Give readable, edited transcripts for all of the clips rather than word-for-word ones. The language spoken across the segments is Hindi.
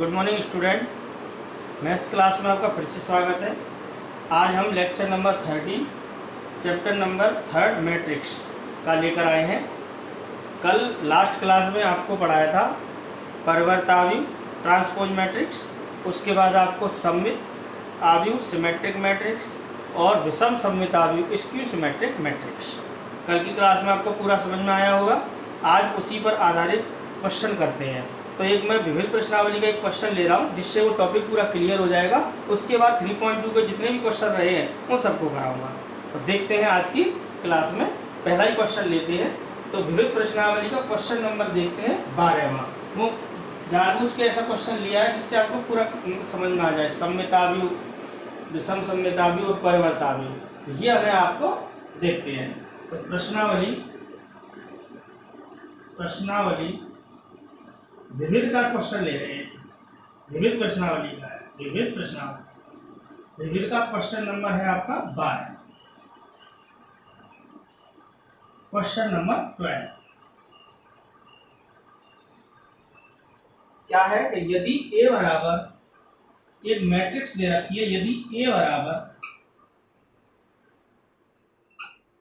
Good morning student. Maths class में आपका फिर से स्वागत है। आज हम lecture number 13 chapter number 3 matrix का लेकर आए हैं। कल लास्ट क्लास में आपको पढ़ाया था परिवर्तावयव ट्रांसपोज मैट्रिक्स, उसके बाद आपको सममित आव्यूह सिमेट्रिक मैट्रिक्स और विषम सममित आव्यूह स्क्यू सिमेट्रिक मैट्रिक्स। कल की क्लास में आपको पूरा समझ में आया होगा। आज उसी पर आधारित क्वेश्चन करते हैं। तो एक मैं विभिन्न प्रश्नावली का एक क्वेश्चन ले रहा हूँ जिससे वो टॉपिक पूरा क्लियर हो जाएगा। उसके बाद 3.2 के जितने भी क्वेश्चन रहे हैं उन सबको कराऊंगा। तो देखते हैं आज की क्लास में पहला ही क्वेश्चन लेते हैं। तो विभिन्न प्रश्नावली का क्वेश्चन नंबर देखते हैं 12वां। वो जानबूझ के ऐसा क्वेश्चन लिया है जिससे आपको पूरा समझ में आ जाए। सममित आव्यूह, विषम सममित आव्यूह और परिवर्तावयव, ये हमें आपको देखते हैं। तो प्रश्नावली विविध का क्वेश्चन ले रहे हैं। विविध प्रश्नावली का है, विविध का क्वेश्चन नंबर है आपका 12। क्वेश्चन नंबर 12 क्या है कि यदि ए बराबर एक मैट्रिक्स दे रखी है, यदि ए बराबर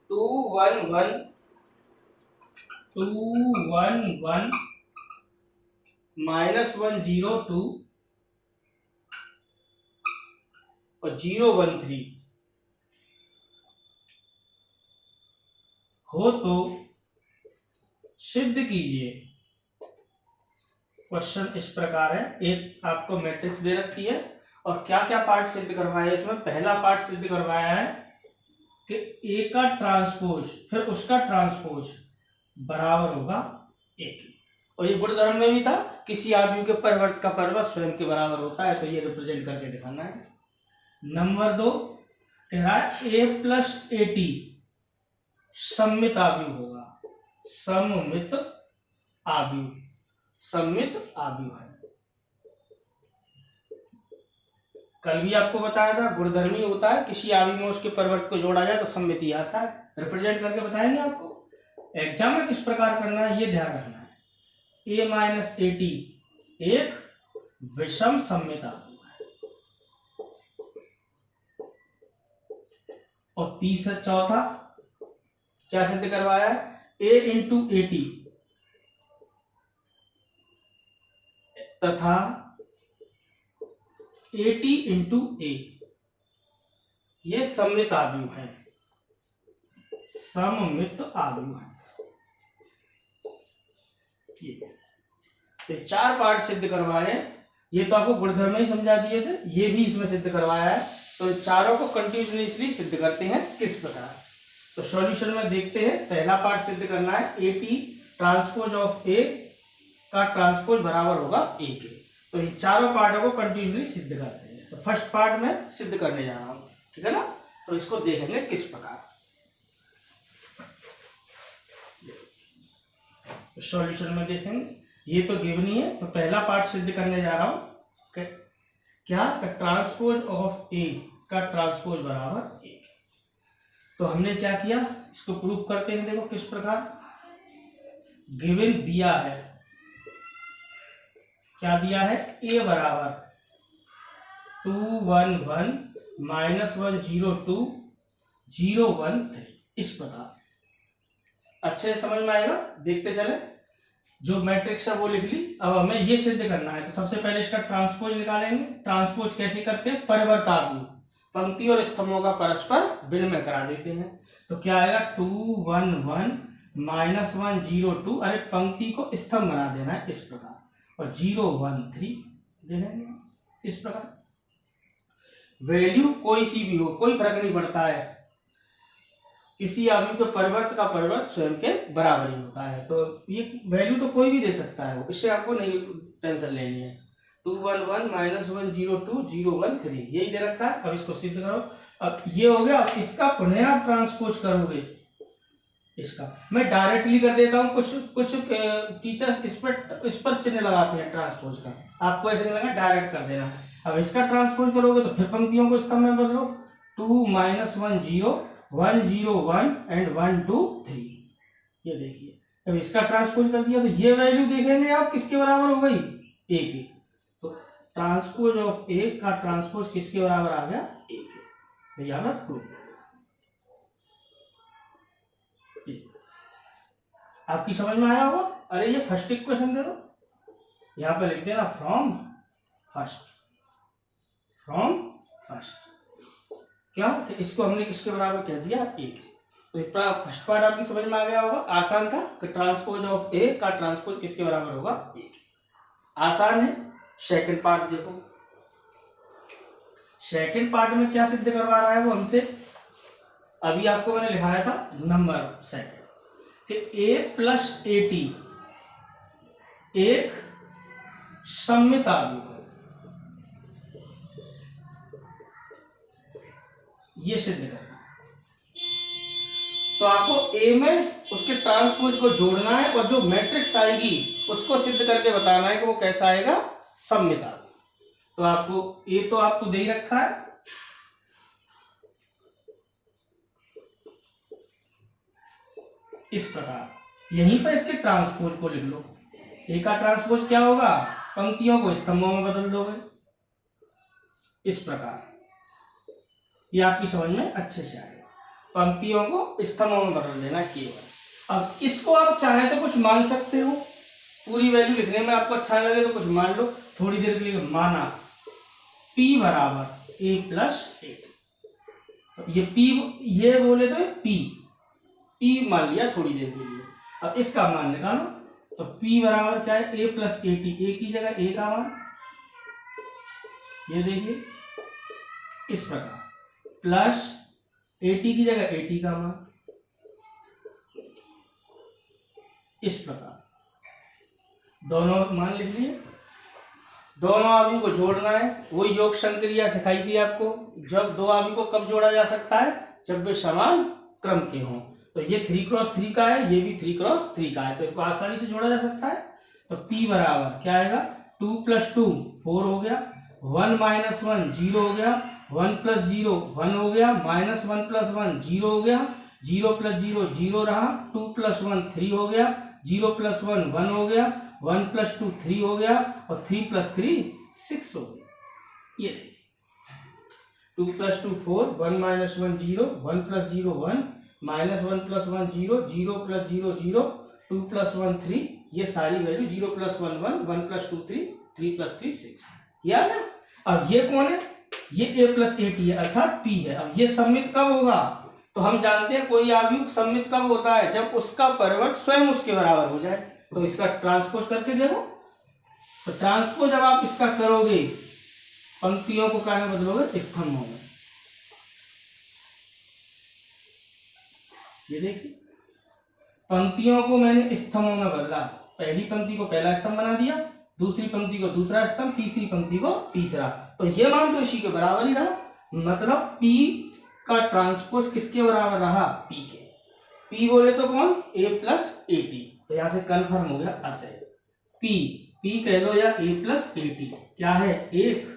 2 1 1 2 1 1 -1 0 2 और 0 1 3 हो तो सिद्ध कीजिए। क्वेश्चन इस प्रकार है, एक आपको मैट्रिक्स दे रखी है और क्या क्या पार्ट सिद्ध करवाया है इसमें। पहला पार्ट सिद्ध करवाया है कि ए का ट्रांसपोज फिर उसका ट्रांसपोज बराबर होगा ए की। और ये गुणधर्म में भी था, किसी आव्यूह के परिवर्त का परिवर्त स्वयं के बराबर होता है, तो ये रिप्रेजेंट करके दिखाना है। नंबर 2 कह रहा है ए प्लस ए टी सममित आव्यूह होगा। सममित आव्यूह है। कल भी आपको बताया था गुणधर्मी होता है, किसी आव्यूह में उसके परिवर्त को जोड़ा जाए तो सममिति आता है। रिप्रेजेंट करके बताएंगे आपको। एग्जाम में किस प्रकार करना है ये ध्यान रखना है। ए माइनस ए टी एक विषम सममित आव्यूह है। और तीसरा चौथा क्या सिद्ध करवाया है, ए इंटू ए टी तथा ए टी इंटू ए, ये सममित आव्यूह है। सममित आव्यूह है। ये 4 पार्ट सिद्ध करवाए। ये तो आपको गुणधर्म ही समझा दिए थे, ये भी इसमें सिद्ध करवाया है। तो चारों को कंटिन्यूअसली सिद्ध करते हैं किस प्रकार। तो सॉल्यूशन में देखते हैं। पहला पार्ट सिद्ध करना है ए टी ट्रांसपोज ऑफ ए का ट्रांसपोज बराबर होगा ए के। तो ये चारों पार्टों को कंटिन्यूअसली सिद्ध करते हैं। तो फर्स्ट पार्ट में सिद्ध करने जा रहा हूं, ठीक है ना। तो इसको देखेंगे किस प्रकार। तो सॉल्यूशन में देखेंगे, ये तो गिवनी है। तो पहला पार्ट सिद्ध करने जा रहा हूं, क्या ट्रांसपोज ऑफ ए का ट्रांसपोज बराबर ए। तो हमने क्या किया, इसको प्रूफ करते हैं। देखो किस प्रकार गिवन दिया है। क्या दिया है, ए बराबर 2 1 1 -1 0 2 0 1 3, इस प्रकार अच्छे से समझ में आएगा। देखते चले। जो मैट्रिक्स है वो लिख ली। अब हमें ये सिद्ध करना है। तो सबसे पहले इसका ट्रांसपोज निकालेंगे। ट्रांसपोज कैसे करते हैं, परिवर्तावयव, पंक्ति और स्तंभों का परस्पर विनिमय करा देते हैं। तो क्या आएगा 2 1 1 -1 0 2, अरे पंक्ति को स्तंभ बना देना है इस प्रकार, और 0 1 3 दे देंगे इस प्रकार। वैल्यू कोई सी भी हो, कोई फर्क नहीं पड़ता है, किसी आव्यूह के परिवर्त का परिवर्त स्वयं के बराबर ही होता है। तो ये वैल्यू तो कोई भी दे सकता है, इससे आपको नहीं टेंशन लेनी है। 2 1 1 -1 0 2 0 1 3 यही दे रखा है। अब इसको सिद्ध करो। अब ये हो गया। अब इसका पुनः आप ट्रांसपोज करोगे। इसका मैं डायरेक्टली कर देता हूँ। कुछ टीचर्स इस पर चिन्ह लगाते हैं ट्रांसपोज का, आपको ऐसे नहीं लगा, डायरेक्ट कर देना। अब इसका ट्रांसपोज करोगे तो फिर पंक्तियों को स्तंभ में बदलो। 2 -1 0 1 0 1 एंड 1 2 3, ये देखिए। अब इसका ट्रांसपोज कर दिया तो ये वैल्यू देखेंगे आप किसके बराबर हो गई, ए की। तो ट्रांसपोज ऑफ ए का ट्रांसपोज किसके बराबर आ गया, ए के। यहाँ पर प्रूव आपकी समझ में आया होगा। अरे ये फर्स्ट इक्वेशन दे दो, यहाँ पे लिख देना फ्रॉम फर्स्ट, फ्रॉम फर्स्ट क्या, तो इसको हमने किसके बराबर कह दिया, ए के। तो ये फर्स्ट पार्ट आपकी समझ में आ गया होगा, आसान था कि ट्रांसपोज ऑफ ए का ट्रांसपोज किसके बराबर होगा, ए के। आसान है। सेकंड पार्ट देखो, सेकंड पार्ट में क्या सिद्ध करवा रहा है वो हमसे, अभी आपको मैंने लिखाया था नंबर सेकंड कि ए प्लस ए टी एक सममित आव्यूह है, ये सिद्ध करना। तो आपको ए में उसके ट्रांसपोज को जोड़ना है और जो मैट्रिक्स आएगी उसको सिद्ध करके बताना है कि वो कैसा आएगा, सममित आव्यूह। तो आपको ए तो आपको दे ही रखा है, इस प्रकार यहीं पर इसके ट्रांसपोज को लिख लो। ए का ट्रांसपोज क्या होगा, पंक्तियों को स्तंभों में बदल दोगे, इस प्रकार। ये आपकी समझ में अच्छे से आएगा, पंक्तियों को स्तंभों में बदल देना केवल। अब इसको आप चाहे तो कुछ मान सकते हो, पूरी वैल्यू लिखने में आपको अच्छा लगे तो कुछ मान लो। थोड़ी देर के लिए माना P बराबर ए प्लस ए, ये P, ये बोले तो P मान लिया थोड़ी देर के लिए। अब इसका मान निकालो, तो P बराबर क्या है, ए प्लस ए टी, ए की जगह ए का मान, ये देखिए इस प्रकार, प्लस ए टी की जगह ए टी का मान, इस प्रकार दोनों मान लिख लिए। दोनों आव्यूह को जोड़ना है, वो योग संक्रिया सिखाई थी आपको, जब दो आव्यूह को कब जोड़ा जा सकता है, जब वे समान क्रम के हों। तो ये 3x3 का है, ये भी 3x3 का है, तो इसको आसानी से जोड़ा जा सकता है। तो P बराबर क्या आएगा, 2 + 2 4 हो गया, 1 - 1 0 हो गया, 1 + 0 1 हो गया, -1 + 1 0 हो गया, 0 + 0 0 रहा, 2 + 1 3 हो गया, 0 + 1 1 हो गया, 1 + 2 3 हो गया, और 3 + 3 6 हो गया। ये 2 + 2 4, 1 - 1 0, 1 + 0 1, -1 + 1 0, 0 + 0 0, 2 + 1 3, ये सारी वैल्यू 0 + 1 1, 1 + 2 3, 3 + 3 6। या ना, अब ये कौन है, ये A प्लस ए टी है, अर्थात P है। अब ये सममित कब होगा, तो हम जानते हैं कोई आव्यूह सममित कब होता है, जब उसका परिवर्त स्वयं उसके बराबर हो जाए। तो इसका ट्रांसपोज करके देखो, तो ट्रांसपोज जब आप इसका करोगे, पंक्तियों को क्या में बदलोगे, स्तंभों में। ये देखिए पंक्तियों को मैंने स्तंभों में बदला, पहली पंक्ति को पहला स्तंभ बना दिया, दूसरी पंक्ति को दूसरा स्तंभ, तीसरी पंक्ति को तीसरा, तो ये मान तो इसी के बराबर ही रहा। मतलब P का ट्रांसपोज किसके बराबर रहा, P के। P बोले तो कौन, A प्लस ए टी, तो यहां से कन्फर्म हो गया। अतः P कह लो या A प्लस ए टी क्या है, एक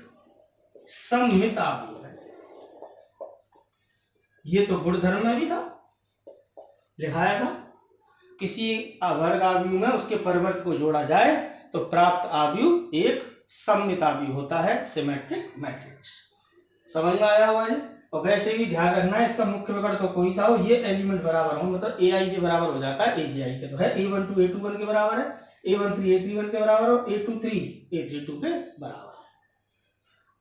सममित आव्यूह है। ये तो गुणधर्म में भी था, लिखाया था, किसी अवर्ग आव्यूह में उसके परिवर्त को जोड़ा जाए तो प्राप्त आव्यूह एक सममित आव्यूह होता है, सिमेट्रिक मैट्रिक्स। समझ में आया हुआ है। और वैसे भी ध्यान रखना है, इसका मुख्य विकर्ण तो कोई सा हो, ये एलिमेंट बराबर हो, मतलब AI से बराबर हो जाता है AGI के, तो है A12 A21 के बराबर है, A13 A31 के बराबर और A23 A32 के बराबर है।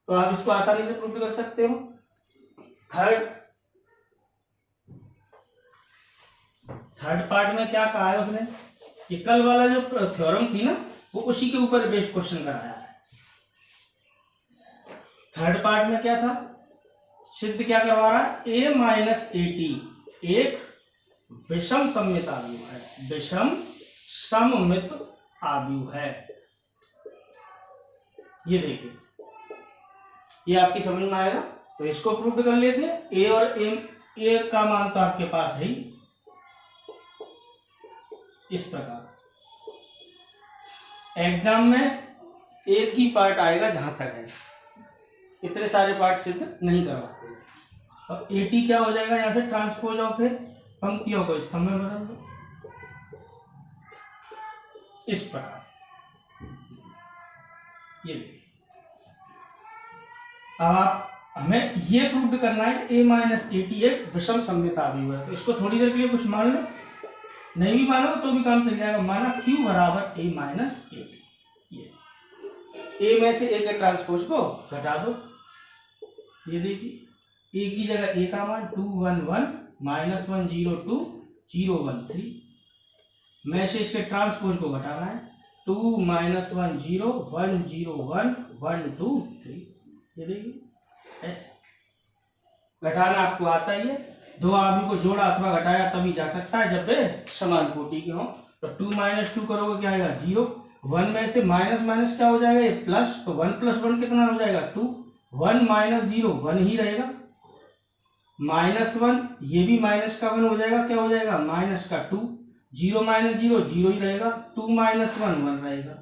तो आप इसको आसानी से प्रूव कर सकते हो। थर्ड पार्ट में क्या कहा है उसने, कि कल वाला जो थ्योरम थी ना, वो उसी के ऊपर बेस्ड क्वेश्चन कराया है। थर्ड पार्ट में क्या था, सिद्ध क्या करवा रहा है, A माइनस ए टी एक विषम सममित आव्यूह है, विषम सममित आव्यूह है। ये देखिए, ये आपकी समझ में आएगा। तो इसको प्रूव कर लेते हैं। A और A का मान तो आपके पास है ही, इस प्रकार एग्जाम में एक ही पार्ट आएगा जहां तक है, इतने सारे पार्ट सिद्ध नहीं करवाते। अब ए टी क्या हो जाएगा, यहां से ट्रांसपोज ऑफ है, पंक्तियों को स्तंभ में बदल दो, इस प्रकार। ये देखिए अब आप हमें ये प्रूव करना है कि a माइनस ए टी एक विषम सममित अवयव है। तो इसको थोड़ी देर के लिए कुछ मान लो, नहीं भी मानो तो भी काम चल जाएगा। माना q बराबर a माइनस ए टी, ये a में से a के ट्रांसपोज को घटा दो। ये देखिए a की जगह a का मान 2 1 1 माइनस 1 0 2 0 1 3, में से इसके ट्रांसपोज को घटाना है 2 माइनस 1 0 1 0 1 1 2 3। ये देखिए ऐसे घटाना आपको आता ही है। दो आदमी को जोड़ा अथवा घटाया तभी जा सकता है जब वे समान कोटि के हों। तो 2 माइनस 2 करोगे क्या आएगा 0, 1 में से माइनस माइनस क्या हो जाएगा ये प्लस, तो 1 प्लस 1 कितना हो जाएगा 2, 1 माइनस 0 1 ही रहेगा, माइनस 1 ये भी माइनस का 1 हो जाएगा, क्या हो जाएगा माइनस का 2, 0 माइनस 0 0 ही रहेगा, 2 माइनस 1 1 रहेगा,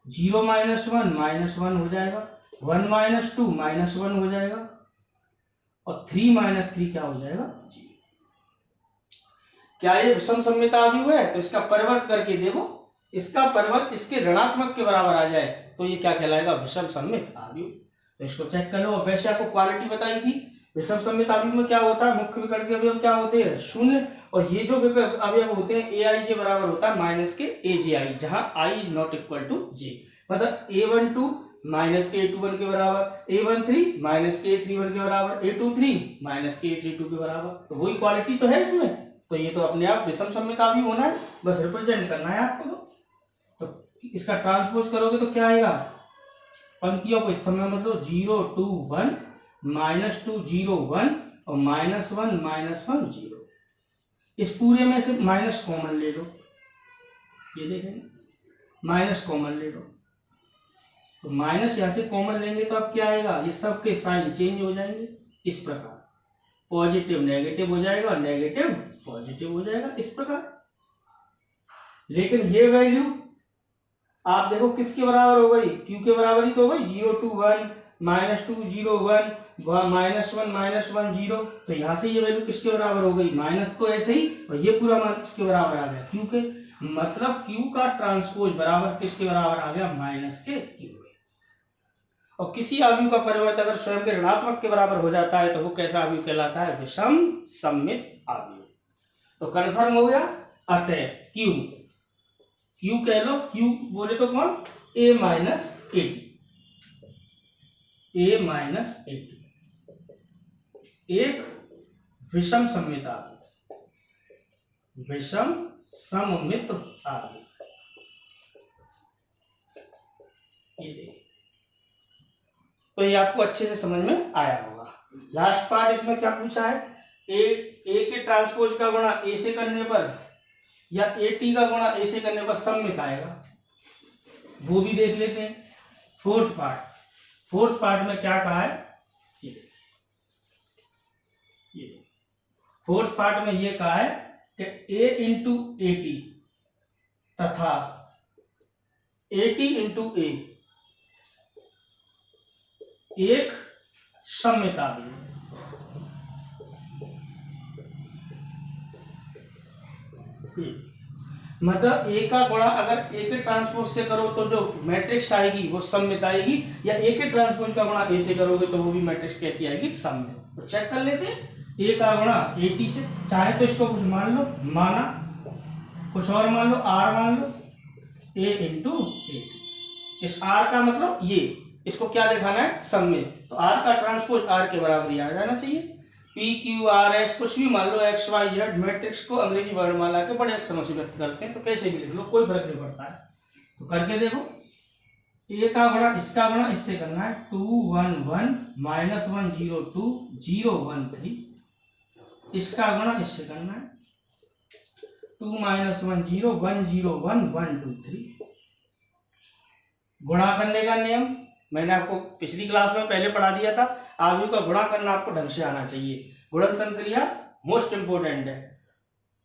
0 माइनस 1 माइनस 1 हो जाएगा, 1 माइनस 2 माइनस 1 हो जाएगा, और 3 माइनस 3 क्या हो जाएगा 0। क्या ये विषम सममित अवयव है? तो इसका परिवर्त करके देखो, इसका परिवर्त इसके ऋणात्मक के बराबर आ जाए तो ये क्या कहलाएगा विषम सममित अवयव। तो इसको चेक कर लो। वैसे आपको क्वालिटी बताई थी, विषम सममित अवयव में क्या होता है, मुख्य विकर्ण के अवयव क्या होते हैं शून्य, और ये जो अवयव होते हैं ए आई जे बराबर होता है माइनस के ए जे आई, जहां I is not equal to जे। मतलब A12 माइनस के A21 के बराबर, A13 माइनस के A31 के बराबर, A23 माइनस के A32 के बराबर। तो वही क्वालिटी तो है इसमें, तो ये तो अपने आप विषम सममित अवयव होना है, बस रिप्रेजेंट करना है आपको। तो इसका ट्रांसपोज करोगे तो क्या आएगा, पंक्तियों को स्तंभ में मतलब 0 2 1 माइनस 2 0 1 और माइनस 1 0। इस पूरे में से माइनस कॉमन ले लो, ये देखेंगे माइनस कॉमन ले लो, तो माइनस यहां से कॉमन लेंगे तो अब क्या आएगा, ये सब के साइन चेंज हो जाएंगे इस प्रकार, पॉजिटिव नेगेटिव हो जाएगा और नेगेटिव पॉजिटिव हो जाएगा इस प्रकार। लेकिन ये वैल्यू आप देखो किसके बराबर हो गई, क्यू के बराबर ही तो हो गई, 0 2 1 माइनस 2 0 1 माइनस 1 0। तो यहां से ये वैल्यू किसके बराबर हो गई, माइनस तो ऐसे ही, और ये पूरा मान किसके बराबर आ गया क्यू के, मतलब क्यू का ट्रांसपोज बराबर किसके बराबर आ गया माइनस के क्यू के। और किसी अवयव का परिवर्त अगर स्वयं के ऋणात्मक के बराबर हो जाता है तो वो कैसा अवयव कहलाता है, विषम सममित अवयव। तो कन्फर्म हो गया। अतः क्यू, क्यू कह लो, क्यू बोले तो कौन, A minus A T, A minus A T एक विषम सममित अवयव, विषम सममित अवयव। ये देखिए, तो ये आपको अच्छे से समझ में आया होगा। लास्ट पार्ट इसमें क्या पूछा है, ए के ट्रांसपोज का गुणा ए से करने पर या ए टी का गुणा ए से करने पर सममित आएगा, वो भी देख लेते हैं। फोर्थ पार्ट में क्या कहा है, ये फोर्थ पार्ट में ये कहा है कि ए इंटू ए टी तथा ए टी इंटू ए एक सममित अवयव। मतलब ए का गुणा अगर ए के ट्रांसपोज से करो तो जो मैट्रिक्स आएगी वो सममित आएगी, या ए के ट्रांसपोज का गुणा ए से करोगे तो वो भी मैट्रिक्स कैसी आएगी, सममित। तो चेक कर लेते हैं, ए का गुणा ए टी से, चाहे तो इसको कुछ मान लो, माना कुछ और मान लो, आर मान लो, ए इंटू ए टी। इस आर का मतलब ये, इसको क्या दिखाना है सममित, तो आर का ट्रांसपोज आर के बराबर ही आ जाना चाहिए। पी क्यू आर एस कुछ भी मान लो, एक्स वाई जेड, मैट्रिक्स को अंग्रेजी वर्णमाला के बड़े अक्षरों से व्यक्त करते हैं, तो कैसे भी लिख लो, कोई फर्क नहीं पड़ता है। तो करके देखो, ए का गुणा इसका गुणा इससे करना है, 2 1 1 माइनस 1 0 2 0 1 3, इसका गुणा इससे करना है 2 माइनस 1 0 1 0 1 1 2 3। गुणा करने का नियम मैंने आपको पिछली क्लास में पहले पढ़ा दिया था, अवयव का गुणा करना आपको ढंग से आना चाहिए। गुणन संक्रिया मोस्ट इंपोर्टेंट है।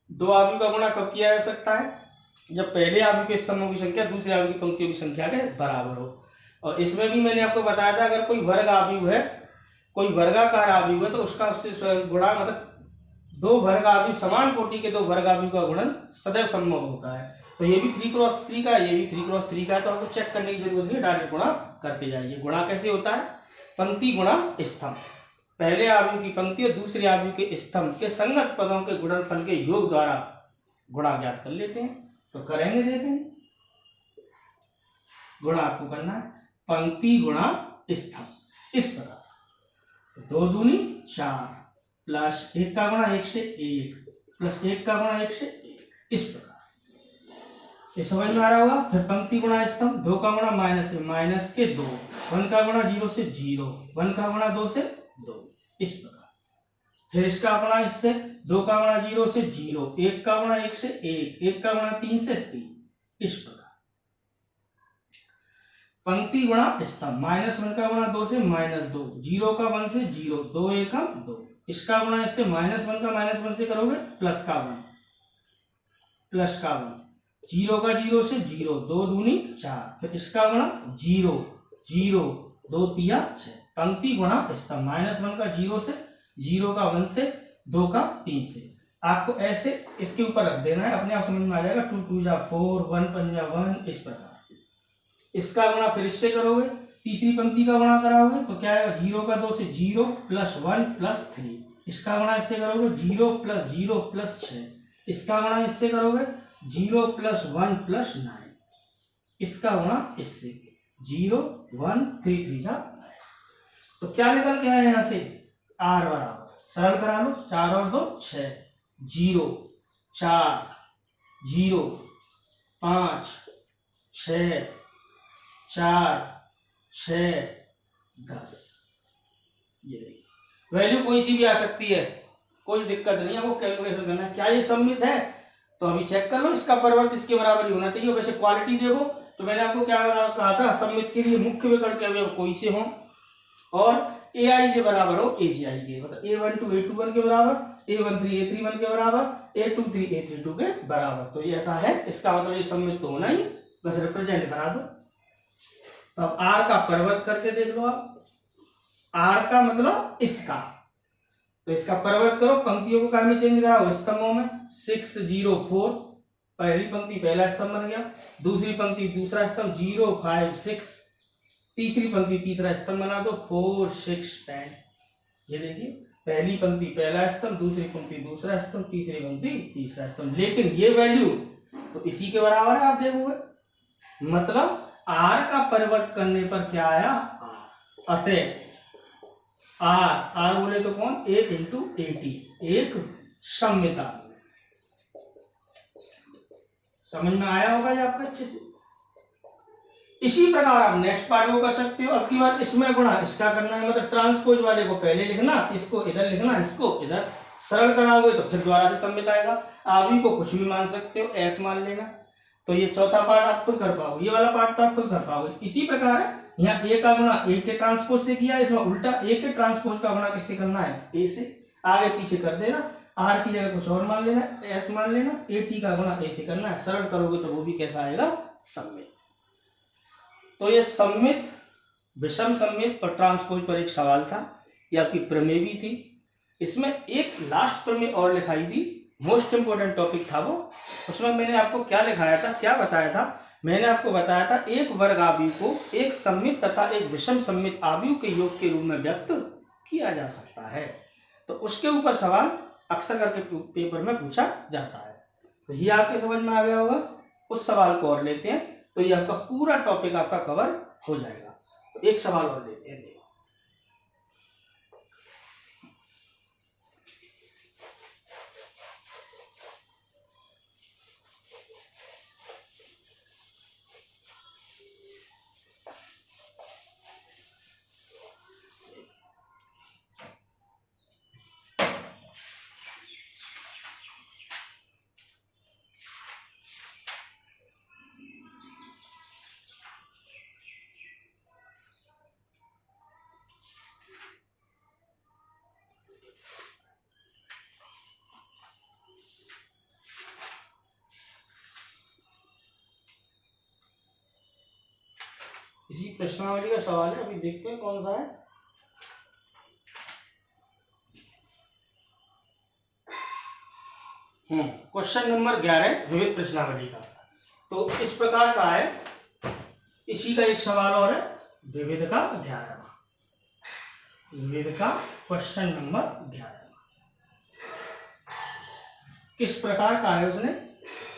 दो अवयव का गुणा कब किया जा सकता है, जब पहले अवयव के स्तंभों की संख्या दूसरे अवयव की पंक्तियों की संख्या के बराबर हो। और इसमें भी मैंने आपको बताया था, अगर कोई वर्ग अवयव है, कोई वर्गाकार अवयव है, तो उसका उससे गुणा, मतलब दो वर्ग अवयव, समान कोटि के दो वर्ग अवयव का गुणन सदैव संभव होता है। तो ये भी 3x3 का, ये भी 3x3 का है, तो आपको चेक करने की जरूरत नहीं, डायरेक्ट गुणा करते जाइए। गुणा कैसे होता है, पंक्ति गुणा स्तंभ, पहले आव्यूह की पंक्ति और दूसरे आव्यूह के स्तंभ के संगत पदों के गुणनफल के योग द्वारा गुणा ज्ञात कर लेते हैं। तो करेंगे, देखेंगे। गुणा आपको करना है पंक्ति गुणा स्तंभ, इस प्रकार 2 दूनी 4 प्लस 1 का गुणा 1 से 1 प्लस 1 का गुणा 1 से 1, इस प्रकार। ये समझ में आ रहा होगा। फिर पंक्ति गुणा स्तंभ, 2 का गुणा माइनस से माइनस के 2, 1 का गुणा 0 से 0, 1 का गुणा 2 से 2, इस प्रकार। फिर इसका गुणा इससे, 2 का गुणा 0 से 0, 1 का गुणा 1 से 1, 1 का गुणा 3 से 3, इस प्रकार। पंक्ति गुणा स्तंभ, -1 का गुणा 2 से -2, 0 का 1 से 0, 2 1 का 2, इसका गुणा इससे -1 का -1 से करोगे प्लस का 1, प्लस का 1, 0 का 0 से 0, 2 दूनी 4, फिर इसका गुणा 0 0, 2 3 6, पंक्ति गुणा स्तंभ, -1 का 0 से, 0 का 1 से, 2 का 3 से। आपको ऐसे इसके ऊपर रख देना है, अपने आप समझ में आ जाएगा। 2 2 जा 4, 1 5 जा 1, इस प्रकार। इसका गुणा फिर इससे करोगे, तीसरी पंक्ति का गुणा कराओगे तो क्या आएगा, 0 का 2 से 0 प्लस 1 प्लस 3, इसका गुणा इससे करोगे 0 प्लस 0 प्लस 6, इसका गुणा इससे करोगे 0 प्लस 1 प्लस 9, इसका गुणा इससे 0 1 3 3 जा 9। तो क्या निकल के आया यहाँ से, r बराबर, सरल करा लो, 4 और 2 6, 0 4 0 5 6 4 6 10। ये देखिए वैल्यू कोई सी भी आ सकती है, कोई दिक्कत नहीं है, आपको कैलकुलेशन करना है। क्या ये सममित है, तो अभी चेक कर लो, इसका परिवर्त इसके बराबर ही होना चाहिए। वैसे क्वालिटी देखो, तो मैंने आपको क्या कहा था, सममित के लिए मुख्य विकर्ण के अवयव कोई से हों और aij बराबर हो aj के, मतलब a12 a21 के बराबर, a13 a31 के बराबर, a23 a32 के बराबर। तो ये ऐसा है, इसका मतलब ये सममित तो होना ही, बस रिप्रेजेंट करा दो। अब r का परिवर्त करके देख लो आप, r का मतलब इसका, तो इसका परिवर्त करो, पंक्तियों को कार में चेंज कराओ, स्तंभों में 6 0 4, पहली पंक्ति पहला स्तंभ बन गया, दूसरी पंक्ति दूसरा स्तंभ 0 5 6, तीसरी पंक्ति तीसरा स्तंभ बना दो 4 6 10। ये देखिए पहली पंक्ति पहला स्तंभ, दूसरी पंक्ति दूसरा स्तंभ, तीसरी पंक्ति तीसरा स्तंभ, लेकिन ये वैल्यू तो इसी के बराबर है। आप देखोगे मतलब r का परिवर्त करने पर क्या आया, r, अतः r बोले तो कौन, a इंटू एटी, एक सममित आव्यूह। समझ में आया होगा ये आपका अच्छे से। इसी प्रकार आप नेक्स्ट पार्ट को कर सकते हो। अब की बार इसमें गुणा इसका करना है, मतलब ट्रांसपोज वाले को पहले लिखना, इसको इधर लिखना, इसको इधर, सरल कराओगे तो फिर दोबारा से सममित आएगा। आव्यूह को कुछ भी मान सकते हो, एस मान लेना। तो ये चौथा पार्ट आप खुद कर पाओगे, ये वाला पार्ट तो आप खुद कर पाओगे। इसी प्रकार यहाँ ए का गुणा ए के ट्रांसपोज से किया, इसमें उल्टा ए के ट्रांसपोज का गुणा किससे करना है, ए से, आगे पीछे कर देना, आर की जगह कुछ और मान लेना, एस मान लेना, ए टी का गुणा ए से करना है। सरल करोगे तो वो भी कैसा आएगा, सममित। तो ये सममित, विषम सममित और ट्रांसपोज पर एक सवाल था, ये आपकी प्रमेय भी थी। इसमें एक लास्ट प्रमेय और लिखाई थी, मोस्ट इंपोर्टेंट टॉपिक था वो। उसमें मैंने आपको क्या लिखाया था, क्या बताया था, मैंने आपको बताया था एक वर्ग आव्यूह को एक सममित तथा एक विषम सममित आव्यूह के योग के रूप में व्यक्त किया जा सकता है। तो उसके ऊपर सवाल अक्सर करके पेपर में पूछा जाता है। तो ये आपके समझ में आ गया होगा। उस सवाल को और लेते हैं, तो ये आपका पूरा टॉपिक आपका कवर हो जाएगा। तो एक सवाल और लेते हैं, देखो। इसी प्रश्नावली का सवाल है, अभी देखते हैं कौन सा है। क्वेश्चन नंबर 11 विविध प्रश्नावली का। तो इस प्रकार का है, इसी का एक सवाल और है, विविध का 11वां। वेद का क्वेश्चन नंबर 11 किस प्रकार का है, उसने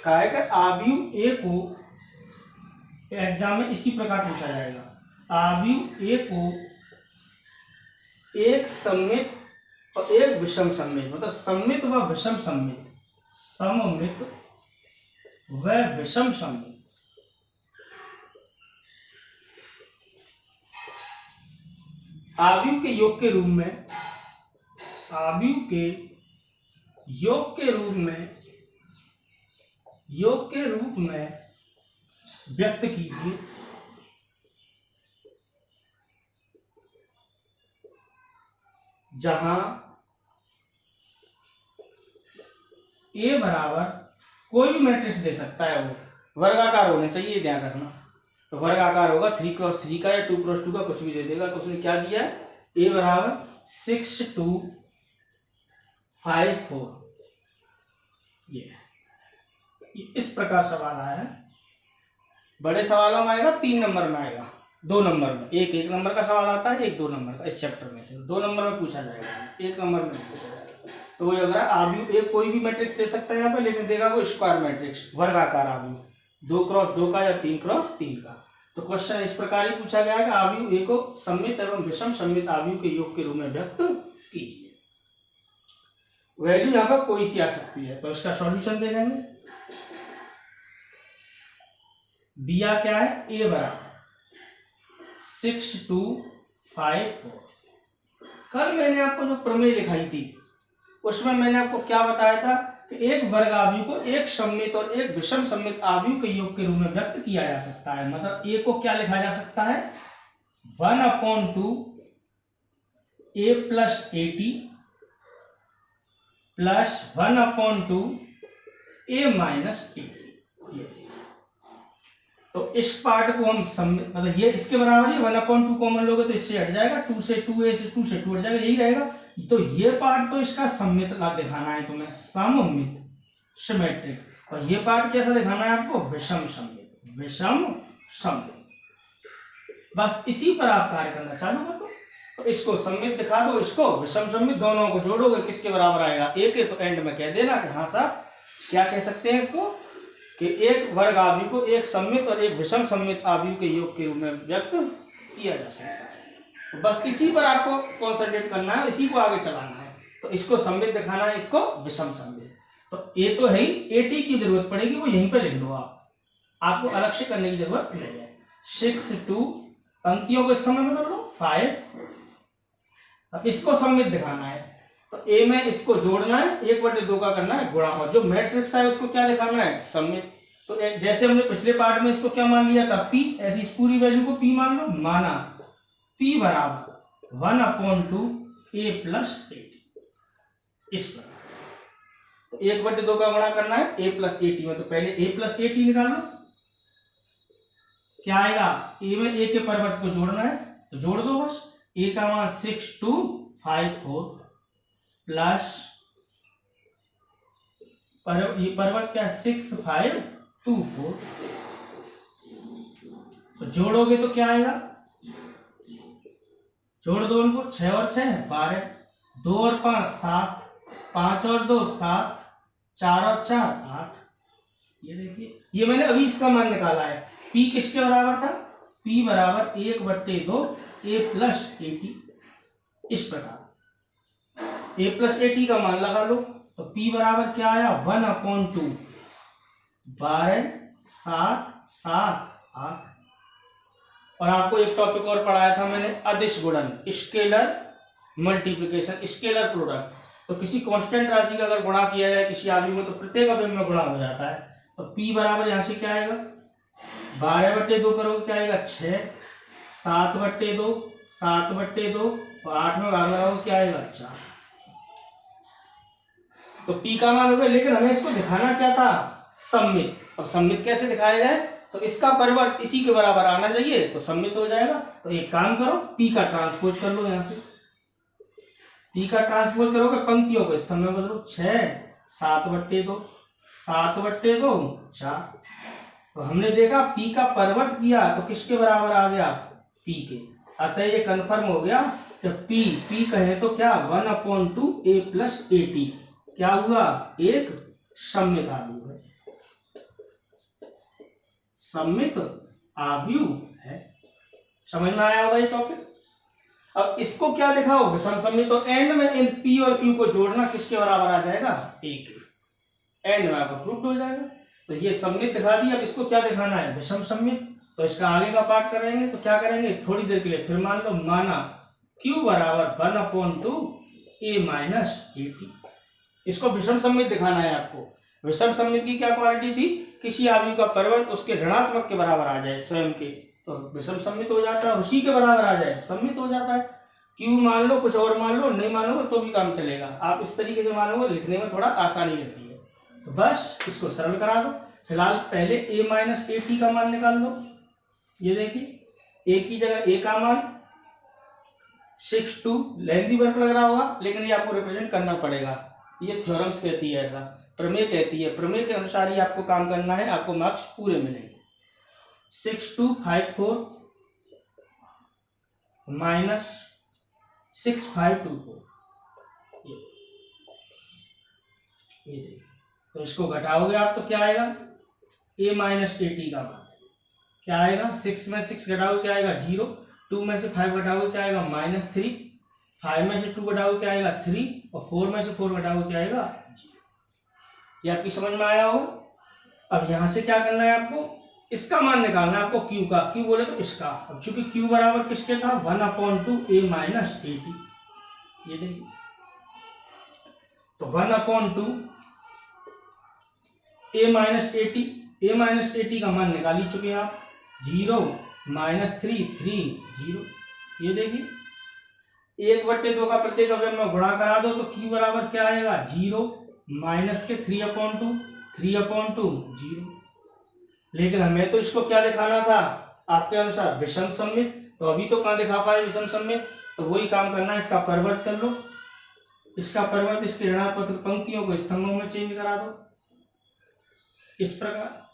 कहा है कि आव्यूह ए को एग्जाम में इसी प्रकार पूछा जाएगा। आव्यूह ए को एक सममित और एक विषम सममित, मतलब सममित व विषम सममित, सममित व विषम सममित आव्यूह के योग के रूप में, आव्यूह के योग के रूप में व्यक्त कीजिए। जहां ए बराबर कोई भी मैट्रिक्स दे सकता है, वो वर्गाकार होने चाहिए, ध्यान रखना। तो वर्गाकार होगा 3x3 का या 2x2 का, कुछ भी दे देगा। तो उसने क्या दिया है, ए बराबर 6 2 5 4। ये इस प्रकार सवाल आया है। बड़े सवालों में आएगा, 3 नंबर में आएगा, 2 नंबर में, एक नंबर का सवाल आता है, एक 2 नंबर का। इस चैप्टर में से 2 नंबर में पूछा जाएगा, 1 नंबर में पूछा जाएगा। तो वो अगर आव्यूह एक कोई भी मैट्रिक्स दे सकता है यहाँ पे, लेकिन देगा वो स्क्वायर मैट्रिक्स, वर्गाकार आव्यूह, 2x2 का या 3x3 का। तो क्वेश्चन इस प्रकार ही पूछा गया है कि आव्यूह ए को सममित एवं विषम सममित आव्यूह के योग के रूप में व्यक्त कीजिए। वैल्यू यहाँ पर कोई सी आ सकती है। तो इसका सॉल्यूशन दे देंगे। दिया क्या है, ए बराबर 6 2 5 4। कल मैंने आपको जो प्रमेय लिखाई थी, उसमें मैंने आपको क्या बताया था कि एक वर्ग आव्यूह को एक सममित और एक विषम सममित आव्यूह के योग के रूप में व्यक्त किया जा सकता है। मतलब ए को क्या लिखा जा सकता है, 1/2 a plus AT plus 1/2 a minus AT। तो इस पार्ट को हम मतलब ये इसके बराबर है, 1/2 कॉमन लोगे तो इससे हट जाएगा, 2 से 2a से 2 से 2 हट जाएगा, यही रहेगा। तो ये पार्ट तो इसका सममित दिखाना है तुम्हें, सममित सिमेट्रिक। और ये पार्ट कैसा दिखाना है आपको, विषम सममित, विषम सममित। बस इसी पर आप कार्य करना चालू कर दो। तो इसको सममित दिखा दो, इसको विषम सममित, दोनों को जोड़ोगे किसके बराबर आएगा, ए के। तो एंड में कह देना कि हाँ साहब, क्या कह सकते हैं इसको, कि एक वर्ग आव्यूह को एक सममित और एक विषम सममित आव्यूह के योग के रूप में व्यक्त किया जा सकता है। तो बस इसी पर आपको कॉन्सेंट्रेट करना है, इसी को आगे चलाना है। तो इसको सममित दिखाना है, इसको विषम सममित। तो ए तो है ही, AT की जरूरत पड़ेगी, वो यहीं पर लिख लो आप, आपको अलग से करने की जरूरत नहीं है। 6 2, पंक्तियों को स्तंभ में बदल दो, 5। अब इसको सममित दिखाना है, तो ए में इसको जोड़ना है, 1/2 का करना है गुणा, और जो मैट्रिक्स है उसको क्या दिखाना है, सममित। तो जैसे हमने पिछले पार्ट में इसको क्या मान लिया था, P, ऐसी इस पूरी वैल्यू को P मान लो, माना P बराबर 1/2 a प्लस AT, इस प्रकार। तो 1/2 का गुणा करना है a प्लस AT में, तो पहले a प्लस AT निकाल लो, क्या आएगा, a में a के परिवर्त को जोड़ना है, तो जोड़ दो बस। a का मान 6 2 5 4 प्लस ये परिवर्त क्या है, 6 5 2 4। तो जोड़ोगे तो क्या आएगा, जोड़ दो उनको, 6 और 6 12, 2 और 5 7, 5 और 2 7, 4 और 4 8। ये देखिए, ये मैंने अभी इसका मान निकाला है। P किसके बराबर था, P बराबर 1/2 a प्लस AT। इस प्रकार a प्लस AT का मान लगा लो, तो P बराबर क्या आया, 1/2 12 7 7 8। और आपको एक टॉपिक और पढ़ाया था मैंने, अदिश गुणन, स्केलर मल्टीप्लिकेशन, स्केलर प्रोडक्ट। तो किसी कांस्टेंट राशि का अगर गुणा किया जाए किसी आव्यूह में, तो प्रत्येक अवयव में गुणा हो जाता है। तो P बराबर यहाँ से क्या आएगा, 12/2 करोगे क्या आएगा 6, 7/2 7/2, और 8 में भाग लगाओगे क्या आएगा 4। तो P का मान हो गया, लेकिन हमें इसको दिखाना क्या था, सममित। और सममित कैसे दिखाया जाए, तो इसका परिवर्त इसी के बराबर आना चाहिए, तो सममित हो जाएगा। तो एक काम करो, P का ट्रांसपोज कर लो, यहां से P का ट्रांसपोज करोगे, पंक्तियों को स्तंभ में बदलो, 6 7/2 7/2 4। तो हमने देखा P का परिवर्त किया तो किसके बराबर आ गया, P के। अतः ये कन्फर्म हो गया जब पी कहे तो क्या 1/2 a प्लस AT क्या हुआ, एक सममित आव्यूह है, सममित आव्यूह है। समझ में आया होगा ये टॉपिक। अब इसको क्या लिखा हो, विषम सममित, तो एंड में इन P और Q को जोड़ना किसके बराबर आ जाएगा, A के, एंड में आपका प्रूफ हो जाएगा। तो ये सममित दिखा दिया, अब इसको क्या दिखाना है, विषम सममित। तो इसका आगे का पार्ट करेंगे तो क्या करेंगे, थोड़ी देर के लिए फिर मान लो, माना Q बराबर 1/2 A माइनस AT, इसको विषम सममित दिखाना है आपको। विषम सममित की क्या क्वालिटी थी, किसी आव्यूह का परिवर्त उसके ऋणात्मक के बराबर आ जाए स्वयं के, तो विषम सममित हो जाता है, उसी के बराबर आ जाए सममित हो जाता है। Q मान लो, कुछ और मान लो, नहीं मानोगे तो भी काम चलेगा, आप इस तरीके से मानोगे, लिखने में थोड़ा आसानी रहती है। तो बस इसको सरल करा दो। फिलहाल पहले A माइनस AT का मान निकाल दो। ये देखिए A की जगह A का मान 6/2, लेंथी वर्क लग रहा होगा लेकिन ये आपको रिप्रेजेंट करना पड़ेगा, ये थ्योरम्स कहती है ऐसा, प्रमेय कहती है, प्रमेय के अनुसार ही आपको काम करना है, आपको मार्क्स पूरे मिलेंगे। 6254 माइनस 6524, ये देखिए, तो इसको घटाओगे आप तो क्या आएगा, A माइनस AT का मान क्या आएगा, 6 में 6 घटाओगे क्या आएगा 0, 2 में से 5 घटाओगे क्या आएगा -3, 5 में से 2 घटाओगे क्या आएगा 3, और 4 में से 4 घटाओगे क्या आएगा 0। ये आपकी समझ में आया हो। अब यहां से क्या करना है आपको, इसका मान निकालना है आपको Q का, Q बोले तो इसका। अब चूंकि Q बराबर किसके था, 1/2 A माइनस AT, ये देखिए, तो 1/2 A minus AT, A minus AT का मान निकाल ही चुके आप, 0 -3 3 0, ये देखिए 1/2 का प्रत्येक अवयव में गुणा करा दो तो Q बराबर क्या आएगा, 0 माइनस के 3/2 3/2 0। लेकिन हमें तो इसको क्या दिखाना था, आपके अनुसार विषम सममित, तो अभी तो कहाँ दिखा पाए विषम सममित, तो वही काम करना है, इसका परिवर्त कर लो, इसका परिवर्त इसके ऋणात्मक पंक्तियों को स्तंभों में चेंज करा दो इस प्रकार,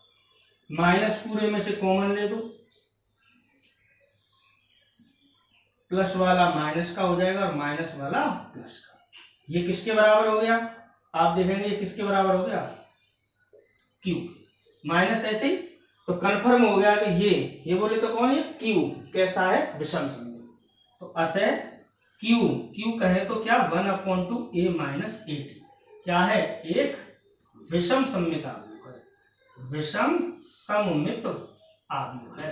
माइनस पूरे में से कॉमन ले दो, प्लस वाला माइनस का हो जाएगा और माइनस वाला प्लस का। ये किसके बराबर हो गया, आप देखेंगे ये किसके बराबर हो गया, Q, माइनस ऐसे ही तो कंफर्म हो गया कि ये बोले तो कौन है, Q कैसा है, विषम सममित। तो अतः Q कहे तो क्या 1/2 A माइनस AT क्या है, एक विषम सममित आव्यूह है, विषम सममित आव्यूह है,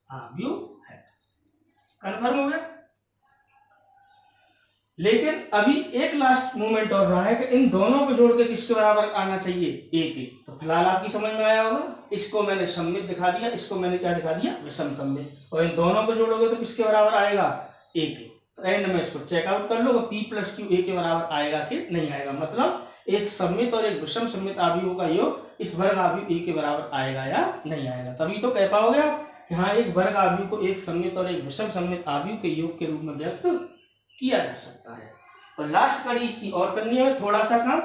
आव्यूह है, कंफर्म हो गया। लेकिन अभी एक लास्ट मूवमेंट और रहा है कि इन दोनों को जोड़ के किसके बराबर आना चाहिए, A के। तो फिलहाल आपकी समझ में आया होगा, इसको मैंने सममित दिखा दिया, इसको मैंने क्या दिखा दिया, विषम सममित, और इन दोनों को जोड़ोगे तो किसके बराबर आएगा, A के। तो एंड में इसको चेकआउट कर लो, P प्लस Q A के बराबर आएगा कि नहीं आएगा, मतलब एक सममित और एक विषम सममित आव्यूह का योग इस वर्ग आव्यूह A के बराबर आएगा या नहीं आएगा। तभी तो कह पाओगे आप कि हाँ एक वर्ग आव्यूह को एक सममित और एक विषम सममित आव्यूह के योग के रूप में व्यक्त किया जा सकता है। तो लास्ट कड़ी इसकी और करनी है, थोड़ा सा काम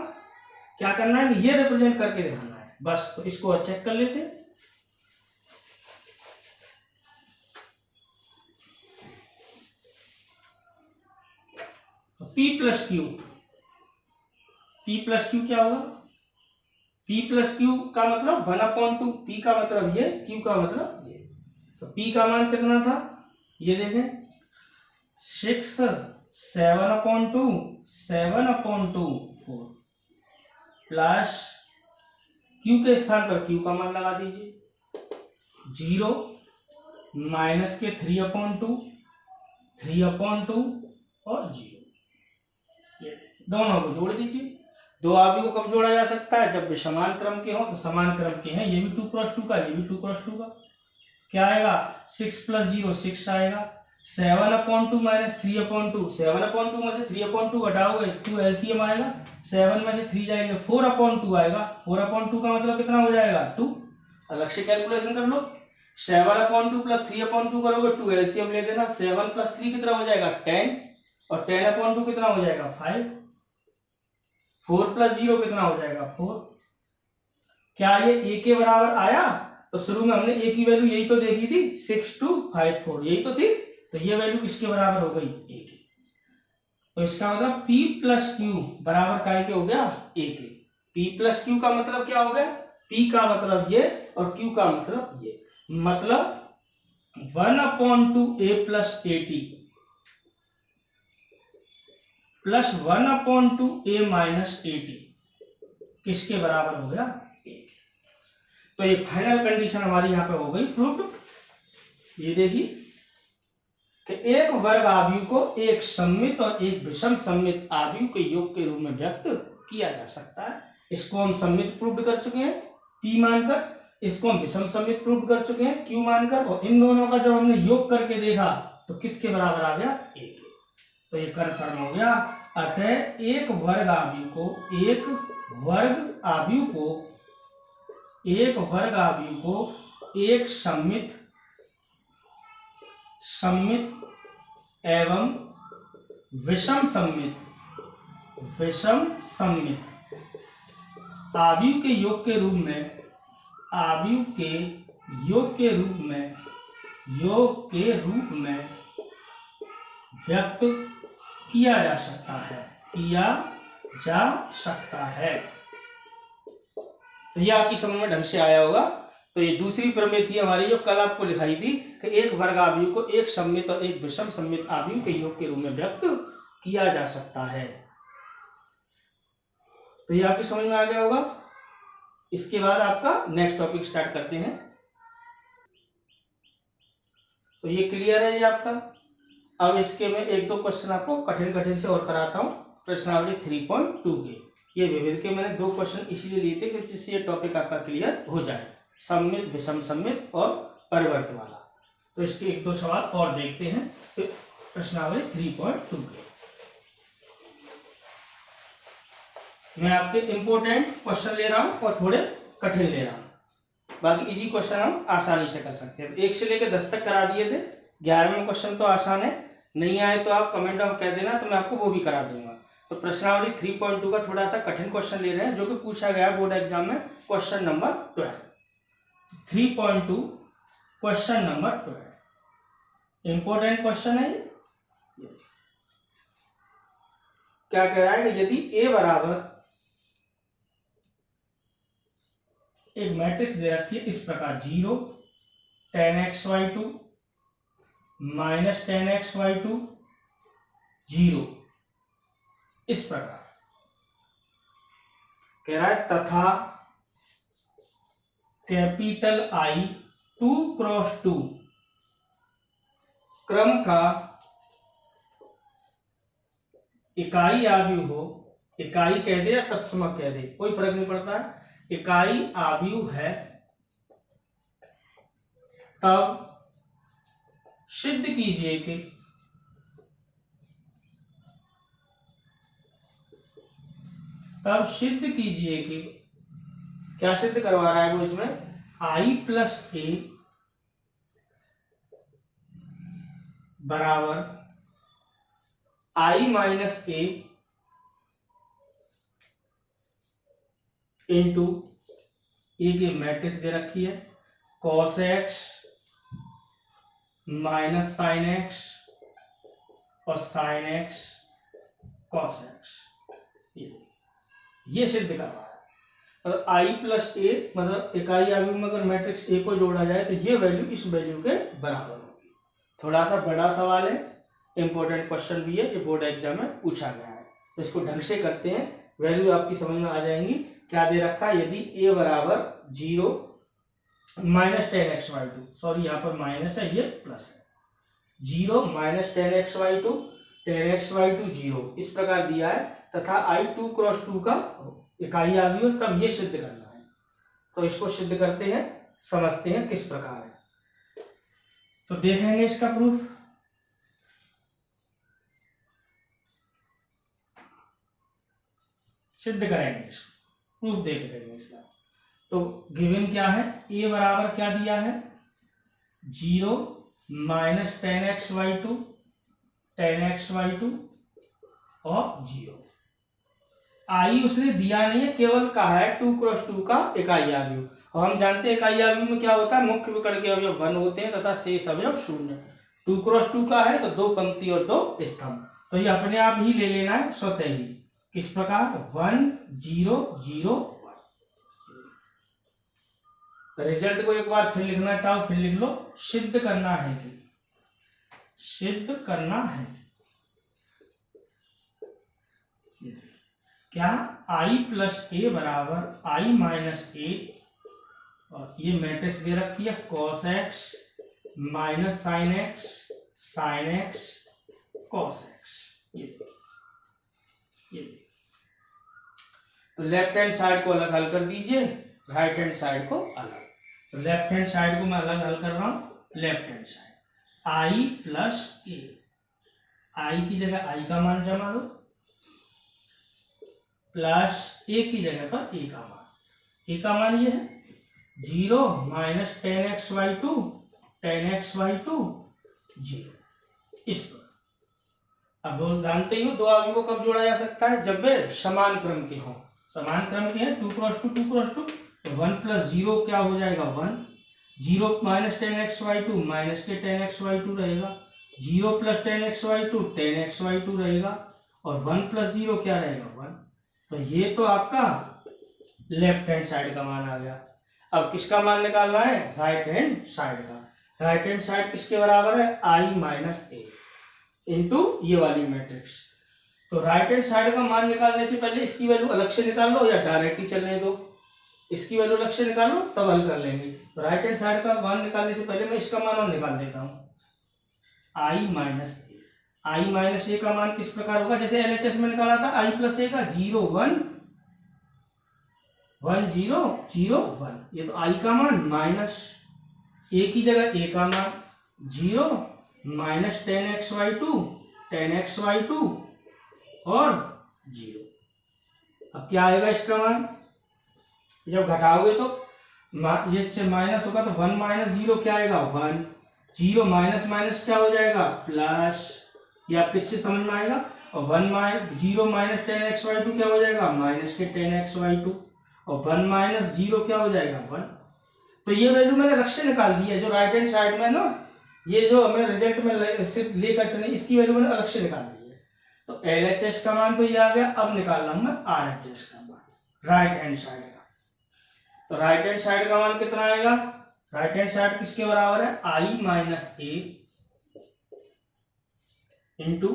क्या करना है कि ये रिप्रेजेंट करके दिखाना है बस। तो इसको चेक कर लेते हैं। तो P प्लस Q क्या होगा, P प्लस Q का मतलब 1/2, P का मतलब ये, Q का मतलब ये। तो P का मान कितना था, ये देखें 6 7/2 7/4 प्लस Q के स्थान पर Q का मान लगा दीजिए, 0 माइनस के 3/2 3/2 और 0, ये दोनों को जोड़ दीजिए। दो आव्यूह को कब जोड़ा जा सकता है, जब वे समान क्रम के हो। तो समान क्रम के हैं, ये भी 2x2 का, ये भी 2x2 का, क्या आएगा 6 + 0 6 आएगा, 7/2 माइनस 3/2 7/2 में से 3/2 घटाओगे 2 एलसीएम आएगा, 7 में से 3 जाएंगे 4/2 आएगा, 4/2 का मतलब कितना हो जाएगा 2। अलग से कैलकुलेशन कर लो, 7/2 + 3/2 करोगे 2 एलसीएम ले देना, 7 + 3 कितना हो जाएगा 10 और 10/2 कितना हो जाएगा 5, 4 + 0 कितना हो जाएगा 4। क्या ये A के बराबर आया, तो शुरू में हमने A की वैल्यू यही तो देखी थी 6254 यही तो थी, तो ये वैल्यू किसके बराबर हो गई A की। तो इसका मतलब P प्लस क्यू बराबर काय के हो गया ए के। P प्लस क्यू का मतलब क्या हो गया, P का मतलब ये और Q का मतलब ये, मतलब 1/2 A plus A T plus 1/2 A minus A T किसके बराबर हो गया, ए। तो ये फाइनल कंडीशन हमारी यहाँ पे हो गई प्रूव्ड। ये देखिए कि एक वर्ग आव्यूह को एक सममित और एक विषम सममित आव्यूह के योग के रूप में व्यक्त किया जा सकता है। इसको हम सममित प्रूव्ड कर चुके हैं P मानकर, इसको हम विषम सममित प्रूव्ड कर चुके हैं Q मानकर, और इन दोनों का जब हमने योग करके देखा तो किसके बराबर आ गया, A के। तो ये कन्फर्म हो गया। अतः एक वर्ग आव्यूह को एक सममित एवं विषम सममित आव्यूह के योग के रूप में व्यक्त किया जा सकता है। तो यह आपकी समझ में ढंग से आया होगा। तो ये दूसरी प्रमेय थी हमारी जो कल आपको लिखाई थी कि एक वर्ग आव्यूह को एक सममित और एक विषम सममित आव्यूह के योग के रूप में व्यक्त किया जा सकता है। तो ये आपकी समझ में आ गया होगा। इसके बाद आपका नेक्स्ट टॉपिक स्टार्ट करते हैं। तो ये क्लियर है ये आपका। अब इसके में एक दो क्वेश्चन आपको कठिन से और कराता हूं। प्रश्नावली 3.2 के ये विविध के मैंने दो क्वेश्चन इसीलिए लिए थे कि जिससे ये टॉपिक आपका क्लियर हो जाए, सममित विषम सममित और परिवर्त वाला। तो इसके एक दो सवाल और देखते हैं। तो प्रश्नावली 3.2 के मैं आपके इंपोर्टेंट क्वेश्चन ले रहा हूं और थोड़े कठिन ले रहा हूं, बाकी इजी क्वेश्चन हम आसानी से कर सकते हैं। 1 से लेकर 10 तक करा दिए थे, 11वां क्वेश्चन तो आसान है, नहीं आए तो आप कमेंट में कह देना, तो मैं आपको वो भी करा दूंगा। तो प्रश्नावली 3.2 का थोड़ा सा कठिन क्वेश्चन ले रहे हैं जो कि पूछा गया बोर्ड एग्जाम में, question number 12। 3.2 question number 12 important question है। क्या कह रहा है कि यदि A बराबर एक मैट्रिक्स दे रखी है इस प्रकार 0 10x/2 -10x/2 0 इस प्रकार कह रहा है, तथा कैपिटल I 2x2 क्रम का इकाई आव्यूह हो, इकाई कह दे या तत्समक कह दे कोई फर्क नहीं पड़ता है, इकाई आव्यूह है, तब सिद्ध कीजिए कि क्या सिद्ध करवा रहा है वो इसमें, I प्लस A बराबर I minus A into A की मैट्रिक्स दे रखी है, cos x minus sine x और साइन x cos x, ये सिद्ध कर रहा है। अगर I प्लस A मतलब इकाई आव्यूह में अगर मैट्रिक्स A को जोड़ा जाए तो ये वैल्यू इस वैल्यू के बराबर होगी। थोड़ा सा बड़ा सवाल है, इंपॉर्टेंट क्वेश्चन भी है, ये बोर्ड एग्जाम में पूछा गया है। तो इसको ढंग से करते हैं, वैल्यू आपकी समझ में आ जाएंगी। क्या दे रखा है, यदि A बराबर 0 -10x/2, सॉरी यहाँ पर माइनस है ये प्लस है, 0 -10x/2 10x/2 0 इस प्रकार दिया है, तथा I 2x2 का इकाई आव्यूह, तब ये सिद्ध करना है। तो इसको सिद्ध करते हैं, समझते हैं किस प्रकार है। तो देखेंगे इसका प्रूफ। सिद्ध करेंगे इसको, प्रूफ देख लेंगे इसका। तो गिवन क्या है, A बराबर क्या दिया है 0 -10x/2 10x/2 और 0। I उसने दिया नहीं है, केवल कहा है 2x2 का इकाई आव्यूह। और हम जानते हैं इकाई आव्यूह में क्या होता है, मुख्य विकर्ण के अवयव 1 होते हैं तथा शेष अवयव 0। 2x2 का है तो 2 पंक्ति और 2 स्तंभ, तो ये अपने आप ही ले लेना है स्वतः ही। किस प्रकार? 1 0 0 1। रिजल्ट को एक बार फिर लिखना चाहो फिर लिख लो। सिद्ध करना है कि सिद्ध करना है क्या? i प्लस ए बराबर i माइनस ए, और ये मैट्रिक्स दे रखी है cos x minus sine x sine x cos x। ये तो लेफ्ट हैंड साइड को अलग हल कर दीजिए, राइट हैंड साइड को अलग। तो लेफ्ट हैंड साइड को मैं अलग हल कर रहा हूं। Left hand side i plus A, i की जगह i का मान जमा दो, प्लस ए की जगह पर ए का मान। ए का मान ये है 0 माइनस 10x/2 10x/2 0। इस पर अब जानते ही हो दो आदमी को कब जोड़ा जा सकता है? जब वे समान क्रम के हों। समान क्रम के हैं 2 क्रॉस 2 2 क्रॉस 2, तो 1 प्लस 0 क्या हो जाएगा? 1। 0 माइनस 10x/2 माइनस के 10x/2 रहेगा। 0 प्लस 10x/2 10x/2 रहेगा, और 1 प्लस 0 क्या रहेगा? 1। तो ये तो आपका लेफ्ट हैंड साइड का मान आ गया। अब किसका मान निकालना है? राइट हैंड साइड का। राइट हैंड साइड किसके बराबर है? i माइनस ए इंटू ये वाली मैट्रिक्स। तो राइट हैंड साइड का मान निकालने से पहले इसकी वैल्यू अलग से निकाल लो, या डायरेक्ट ही चलने दो। इसकी वैल्यू अलग से निकाल लो तब हल कर लेंगे। तो राइट हैंड साइड का मान निकालने से पहले मैं इसका मान और निकाल देता हूँ, i minus A. i minus A का मान किस प्रकार होगा? जैसे LHS में निकाला था i प्लस ए का 0 1 1 0 0 1। ये तो i का मान माइनस ए की जगह ए का मान 0 माइनस 10x/2 10x/2 और 0। अब क्या आएगा इसका मान? जब घटाओगे तो ये माइनस होगा, तो 1 माइनस 0 क्या आएगा? 1। 0 माइनस माइनस क्या हो जाएगा? प्लस। ये आपके अच्छे समझ में आएगा। और 0 माइनस 10x/2 क्या हो जाएगा? माइनस के 10x/2, और 1 माइनस 0 क्या हो जाएगा? 1। तो ये वैल्यू मैंने अलग से निकाल दी है, जो राइट हैंड साइड में ना, ये जो हमें रिजल्ट में सिर्फ लेकर चले, इसकी वैल्यू मैंने अलग से निकाल दी है। तो LHS का मान तो ये आ गया। अब निकाल रहा हूं मैं RHS का मान, राइट हैंड साइड का। तो राइट हैंड साइड का मान कितना आएगा? राइट हैंड साइड किसके बराबर है? i माइनस ए इंटू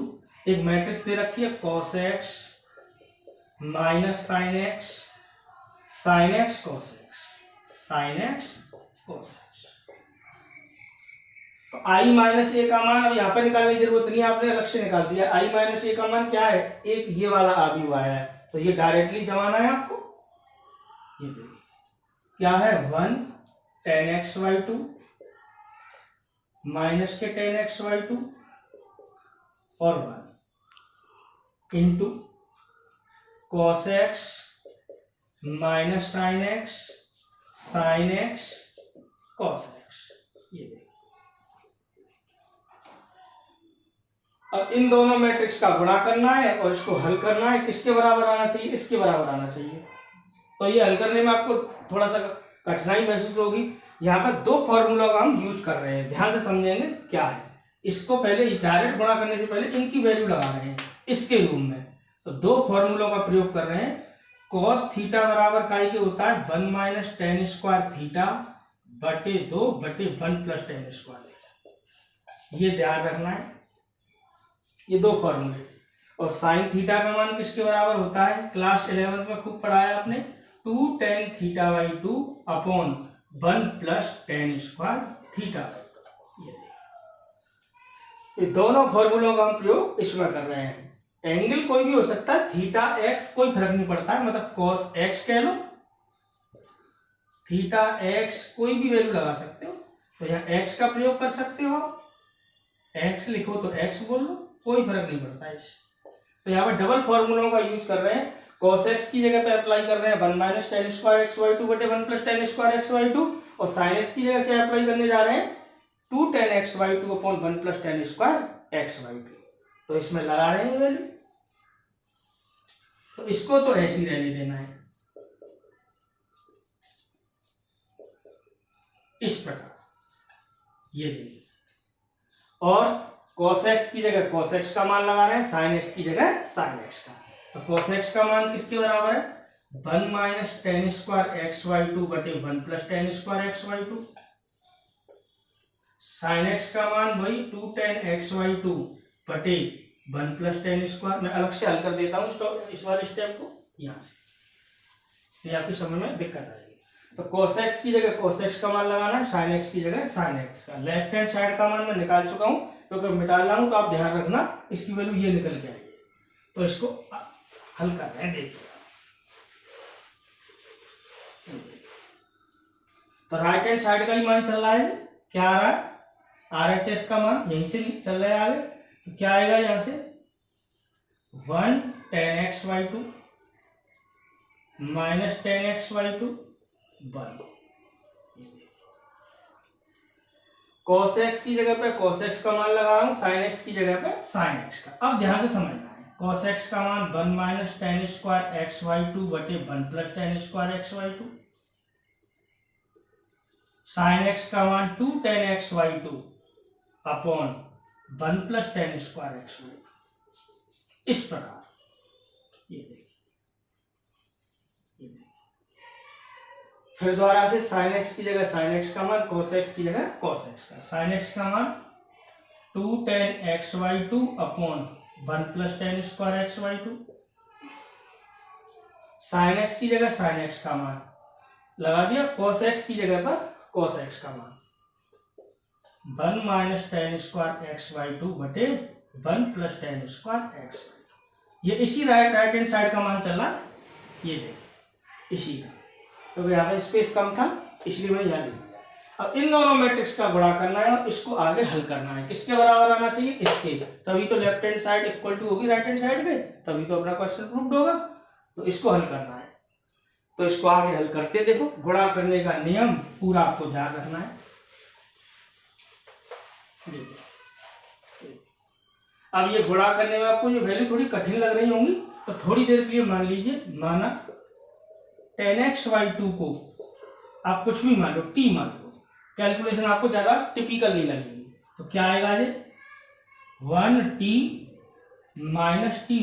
एक मैट्रिक्स दे रखी है cos x minus sine x sine x cos x sine x cos x। तो i माइनस ए का मान अब यहाँ पे निकालने की जरूरत नहीं है, आपने अलग से निकाल दिया। i माइनस ए का मान क्या है? एक ये वाला आ भी हुआ है, तो ये डायरेक्टली जमाना है आपको। ये देखिए क्या है? 1 10x/2 माइनस के 10x/2 और 1 into cos x minus sine x cos x। ये देखिए अब इन दोनों मैट्रिक्स का गुणा करना है और इसको हल करना है। किसके बराबर आना चाहिए? इसके बराबर आना चाहिए। तो ये हल करने में आपको थोड़ा सा कठिनाई महसूस होगी। यहाँ पर दो फॉर्मूला का हम यूज कर रहे हैं, ध्यान से समझेंगे क्या है। इसको पहले डायरेक्ट गुणा करने से पहले इनकी वैल्यू लगा रहे हैं इसके रूम में। तो दो फॉर्मूलों का प्रयोग कर रहे हैं। cos थीटा बराबर काय के होता है? 1 माइनस टेन स्क्वायर थीटा बटे 2 बटे 1 प्लस टेन स्क्वायर। ये ध्यान रखना है, ये दो फॉर्मूले। और साइन थीटा का मान किसके बराबर होता है? क्लास 11 में खूब पढ़ाया आपने, 2 tan θ/2 upon 1 plus tan square theta. ये दोनों फॉर्मूलों का हम प्रयोग इसमें कर रहे हैं। एंगल कोई भी हो सकता है, थीटा एक्स कोई फर्क नहीं पड़ता है, मतलब cos x कह लो, थीटा एक्स कोई भी वैल्यू लगा सकते हो। तो यहाँ x का प्रयोग कर सकते हो, x लिखो तो x बोल लो, कोई फर्क नहीं पड़ता है। तो यहाँ पर डबल फॉर्मूलों का यूज कर रहे हैं। cos x की जगह पे अप्लाई कर रहे हैं 1 माइनस टेन स्क्वायर x/2 बटे 1 प्लस टेन स्क्वायर x/2, और sin x की जगह क्या अप्लाई करने जा रहे हैं? 2 tan x/2 upon 1 plus tan square x/2। तो इसमें लगा रहे हैं वैल्यू, तो इसको तो ऐसे ही रहने देना है इस प्रकार। ये देखिए, और cos x की जगह cos x का मान लगा रहे हैं, sin x की जगह sin x का। तो cos x का मान किसके बराबर है? 1 minus tan square x Y two बटे 1 plus tan square x Y two. Sine x का मान वही 2 टेन एक्स वाई टू बटे 1 प्लस टेन स्क्वायर। मैं अलग से हल कर देता हूँ इस वाले स्टेप को यहाँ से, ये आपकी समझ में दिक्कत आएगी। तो cos x की जगह cos x का मान लगाना है, sin x की जगह sin x का। लेफ्ट हैंड साइड का मान मैं निकाल चुका हूँ, क्योंकि तो निकाल रहा हूँ तो आप ध्यान रखना इसकी वैल्यू ये निकल के आएगी। तो इसको हल कर रहे हैं, देखिए। तो राइट हैंड साइड का ही मान चल रहा है, क्या आ रहा है? RHS का मान यहीं से चल रहा है आगे। तो क्या आएगा यहां से? 1 tan x Y two minus tan x Y two 1। cos x की जगह पे cos x का मान लगा रहा हूं, sin x की जगह पे sin x का। अब ध्यान से समझना है, cos x का मान 1 minus tan square x Y two बटे 1 plus tan square x Y two. sin x का मान 2 tan x Y two upon 1 plus tan square x Y two. इस प्रकार ये देखिए, फिर दोबारा से sin x की जगह sin x का मान, cos x की जगह cos x का। sin x का मान 2 tan x Y two upon 1 plus tan square x Y two. sin x की जगह sin x का मान लगा दिया, cos x की जगह पर cos x का मान 1 minus tan square x Y two बटे 1 plus tan square x Y two. ये इसी राइट हैंड साइड का मान चल रहा है, ये देखिए इसी का, तो यहाँ पे स्पेस कम था इसलिए मैं यहाँ लिख दिया। अब इन दोनों मैट्रिक्स का गुणा करना है और इसको आगे हल करना है। किसके बराबर आना चाहिए? इसके, तभी तो left hand side equal to होगी राइट हैंड साइड के, तभी तो अपना क्वेश्चन प्रूव्ड होगा। तो इसको हल करना है, तो इसको आगे हल करते देखो। गुणा करने का नियम पूरा आपको ध्यान रखना है। अब ये गुणा करने में आपको ये वैल्यू थोड़ी कठिन लग रही होंगी, तो थोड़ी देर के लिए मान लीजिए, माना टेन एक्स वाई टू को आप कुछ भी मान लो, टी मान लो, कैलकुलेशन आपको ज्यादा टिपिकल नहीं लगेगी। तो क्या आएगा ये 1 T minus T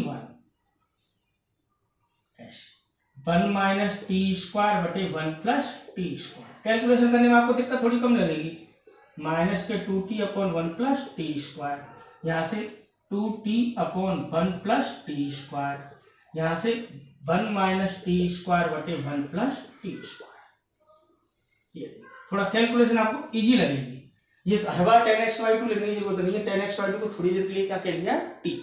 1 minus T square बटे 1 प्लस टी स्क्वायर। कैलकुलेशन करने में आपको दिक्कत थोड़ी कम लगेगी। माइनस के 2t upon 1 plus T square, यहाँ से 2t upon 1 plus T square, यहाँ से 1 माइनस टी स्क्वायर बटे 1 प्लस टी स्क्वायर। ये थोड़ा कैलकुलेशन आपको इजी लगेगी। ये हर बार टेन एक्स वाई टू लिखने की जरूरत नहीं है। टेन एक्स वाई टू को थोड़ी देर के लिए क्या कह लिया? टी।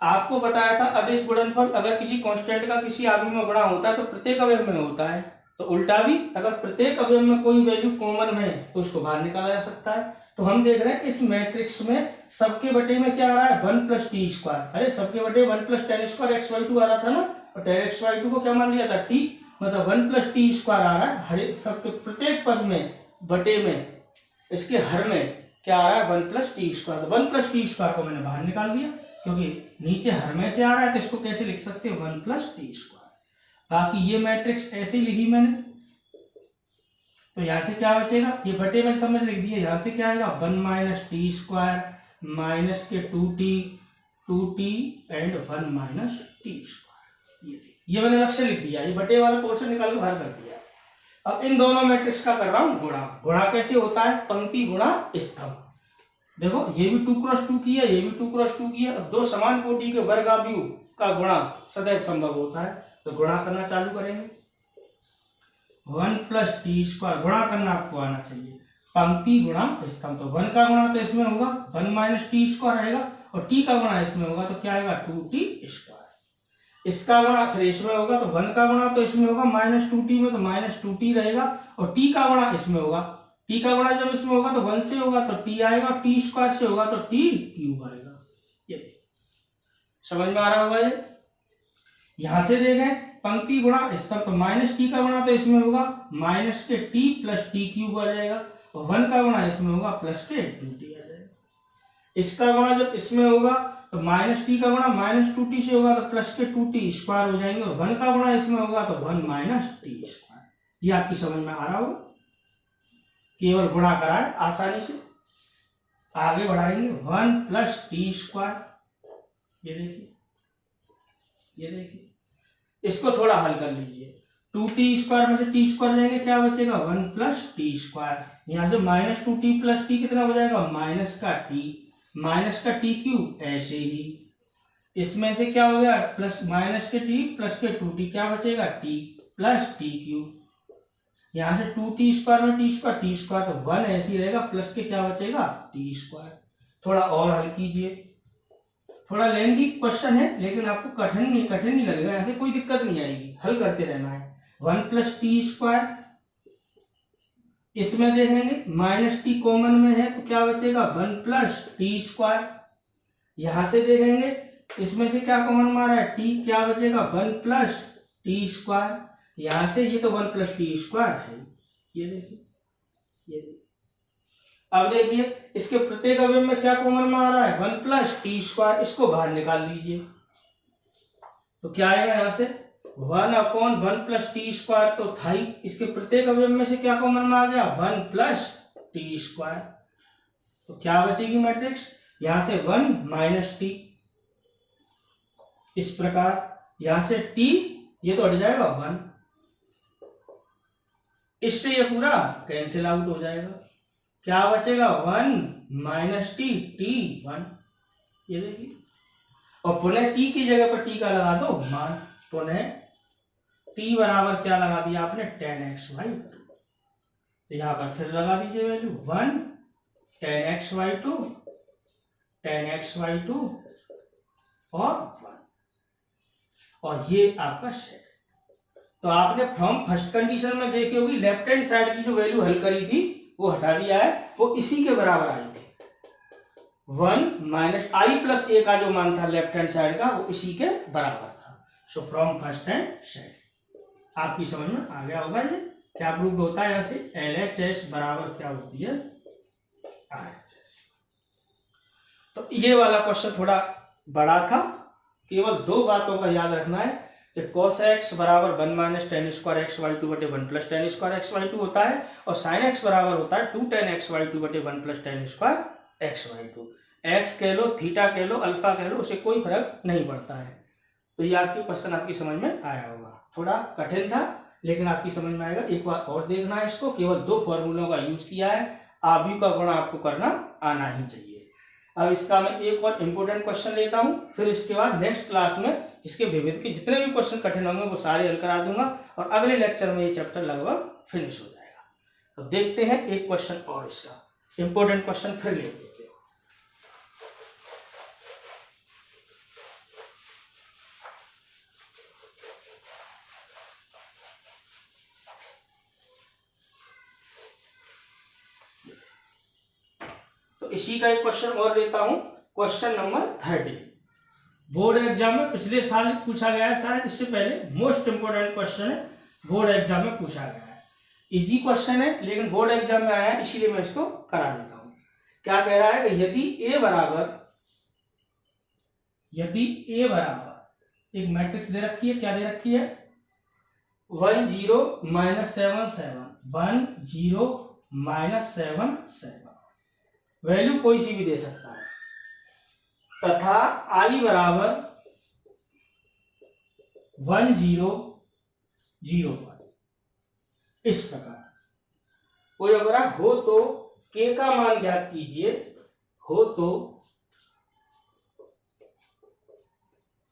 आपको बताया था अदिश गुणनफल अगर किसी कांस्टेंट का किसी आव्यूह में गुणा होता है तो प्रत्येक अवयव में होता है, तो उल्टा भी अगर प्रत्येक अवयव में कोई वैल्यू कॉमन है तो उसको बाहर निकाला जा सकता है। तो हम देख रहे हैं इस मैट्रिक्स में सबके बटे में क्या आ रहा है? 1 प्लस टी स्क्वायर। अरे सबके बटे 1 plus tan square x Y two आ रहा था ना, और टेन एक्स वाई टू को क्या मान लिया था? टी, मतलब 1 प्लस टी स्क्वायर आ रहा है। हर सबके प्रत्येक पद में बटे में इसके हर में क्या आ रहा है? 1 प्लस टी स्क्वायर। तो 1 प्लस टी स्क्वायर को मैंने बाहर निकाल दिया, क्योंकि नीचे हर में से आ रहा है, तो इसको कैसे लिख सकते हैं? 1 प्लस टी स्क्वायर। बाकी ये मैट्रिक्स ऐसे ही लिखी मैंने, तो यहाँ से क्या बचेगा? ये बटे में समझ लिख दिए। यहाँ से क्या आएगा? 1 माइनस टी स्क्वायर माइनस के 2t and 1 minus T square. ये मैंने अलग से लिख दिया, ये बटे वाला पोर्शन निकाल के बाहर कर दिया। अब इन दोनों मैट्रिक्स का कर रहा हूँ गुणा। गुणा कैसे होता है? पंक्ति गुणा स्तंभ। देखो ये भी 2 क्रॉस 2 की है, ये भी 2 क्रॉस 2 की है। दो समान कोटि के वर्गाव्यूह का गुणा सदैव संभव होता है। तो गुणा करना चालू करेंगे। 1 प्लस टी स्क्वायर गुणा करना आपको आना चाहिए, पंक्ति गुणा स्तंभ। तो 1 का गुणा तो इसमें होगा 1 माइनस टी स्क्वायर रहेगा, और टी का गुणा इसमें होगा तो क्या आएगा? 2t square. इसका गुणा फिर इसमें होगा तो 1 का गुणा तो इसमें होगा माइनस 2t में, तो माइनस 2t रहेगा, और t का गुणा इसमें होगा। t का गुणा जब इसमें होगा तो 1 से होगा तो t आएगा, t स्क्वायर से होगा तो t क्यूब आएगा। ये समझ में आ रहा होगा? ये यहां से देखें पंक्ति गुणा स्तंभ, तो माइनस टी का गुणा तो इसमें होगा माइनस के टी प्लस टी क्यूब आ जाएगा, और 1 का गुणा इसमें होगा प्लस के 2t आ जाएगा। इसका गुणा जब इसमें होगा तो माइनस टी का गुणा माइनस 2t से होगा तो प्लस के 2t स्क्वायर हो जाएंगे, और 1 का गुणा इसमें होगा तो 1 माइनस टी स्क्वायर। ये आपकी समझ में आ रहा होगा? केवल गुणा करा है आसानी से। आगे बढ़ाएंगे 1 प्लस टी स्क्वायर, ये देखिए, ये देखिए, इसको थोड़ा हल कर लीजिए। 2t² में से टी स्क्वायर लेंगे, क्या बचेगा 1 प्लस टी स्क्वायर। यहाँ से -2t प्लस टी कितना हो जाएगा, माइनस का टी क्यूब, ऐसे ही इसमें से क्या हो गया, प्लस माइनस के टी प्लस के 2t, क्या बचेगा टी प्लस टी क्यूब। यहाँ से 2t² में टी स्क्वायर तो 1 ऐसे ही रहेगा, प्लस के क्या बचेगा टी स्क्वायर। थोड़ा और हल कीजिए, थोड़ा लेंथी क्वेश्चन है लेकिन आपको कठिन नहीं लगेगा, ऐसे कोई दिक्कत नहीं आएगी, हल करते रहना है। 1 प्लस टी स्क्वायर, इसमें देखेंगे माइनस टी कॉमन में है तो क्या बचेगा 1 प्लस टी स्क्वायर। यहां से देखेंगे इसमें से क्या कॉमन मारा है टी, क्या बचेगा 1 प्लस टी स्क्वायर। यहां से ये तो 1 प्लस टी स्क्वायर है, ये देखिए, ये देखिए। अब देखिए इसके प्रत्येक अवयव में क्या कॉमन में आ रहा है 1 प्लस टी स्क्वायर, इसको बाहर निकाल लीजिए तो क्या आएगा, यहाँ से 1/1 प्लस टी स्क्वायर तो था ही, इसके प्रत्येक अवयव में से क्या कॉमन में आ गया 1 प्लस टी स्क्वायर। तो क्या बचेगी मैट्रिक्स, यहां से 1 माइनस टी, इस प्रकार यहां से टी ये तो हट जाएगा 1, इससे ये पूरा कैंसिल आउट हो जाएगा, क्या बचेगा 1 माइनस टी, टी 1, ये देखिए। और पुनः टी की जगह पर टी का लगा दो मान, पुनः टी बराबर क्या लगा दिया आपने 10x/2, तो यहां पर फिर लगा दीजिए वैल्यू 1 10x/2 10x/2 और 1, और ये आपका सेट। तो आपने फ्रॉम फर्स्ट कंडीशन में देखी होगी लेफ्ट हैंड साइड की जो वैल्यू हल करी थी वो हटा दिया है, वो इसी के बराबर आई थी। 1 माइनस आई प्लस ए का जो मान था लेफ्ट हैंड साइड का वो इसी के बराबर था। So from first hand side आपकी समझ में आ गया होगा। ये क्या प्रूव होता है, यहाँ से LHS बराबर क्या होती है RHS। तो ये वाला क्वेश्चन थोड़ा बड़ा था, केवल 2 बातों का याद रखना है जब cos x बराबर 1 माइनस टेन स्क्वायर x/2 बटे 1 प्लस टेन स्क्वायर x/2 होता है, और sin x बराबर होता है 2 tan x/2 बटे 1 plus tan square x/2। x कह लो, थीटा कह लो, अल्फा कह लो, उसे कोई फर्क नहीं पड़ता है। तो ये आपके क्वेश्चन आपकी समझ में आया होगा, थोड़ा कठिन था लेकिन आपकी समझ में आएगा। एक बार और देखना है इसको, केवल 2 फॉर्मूलों का यूज किया है, आव्यूह का गुणा आपको करना आना ही चाहिए। अब इसका मैं एक और इम्पोर्टेंट क्वेश्चन लेता हूं, फिर इसके बाद नेक्स्ट क्लास में इसके विविध के जितने भी क्वेश्चन कठिन होंगे वो सारे हल करा दूंगा, और अगले लेक्चर में ये चैप्टर लगभग फिनिश हो जाएगा। तो देखते हैं एक क्वेश्चन और, इसका इम्पोर्टेंट क्वेश्चन फिर ले लेते हैं। तो इसी का एक क्वेश्चन और लेता हूं, क्वेश्चन नंबर 30। बोर्ड एग्जाम में पिछले साल पूछा गया है, शायद इससे पहले, मोस्ट इंपोर्टेंट क्वेश्चन है, बोर्ड एग्जाम में पूछा गया है। इजी क्वेश्चन है लेकिन बोर्ड एग्जाम में आया है, इसीलिए मैं इसको करा देता हूं। क्या कह रहा है कि यदि a बराबर एक मैट्रिक्स दे रखी है, क्या दे रखी है 1 0 -7 7 1 0 -7 7, वैल्यू कोई सी भी दे सकता है, तथा i बराबर 1 0 0 1, इस प्रकार कोई अगर हो तो k का मान ज्ञात कीजिए, हो तो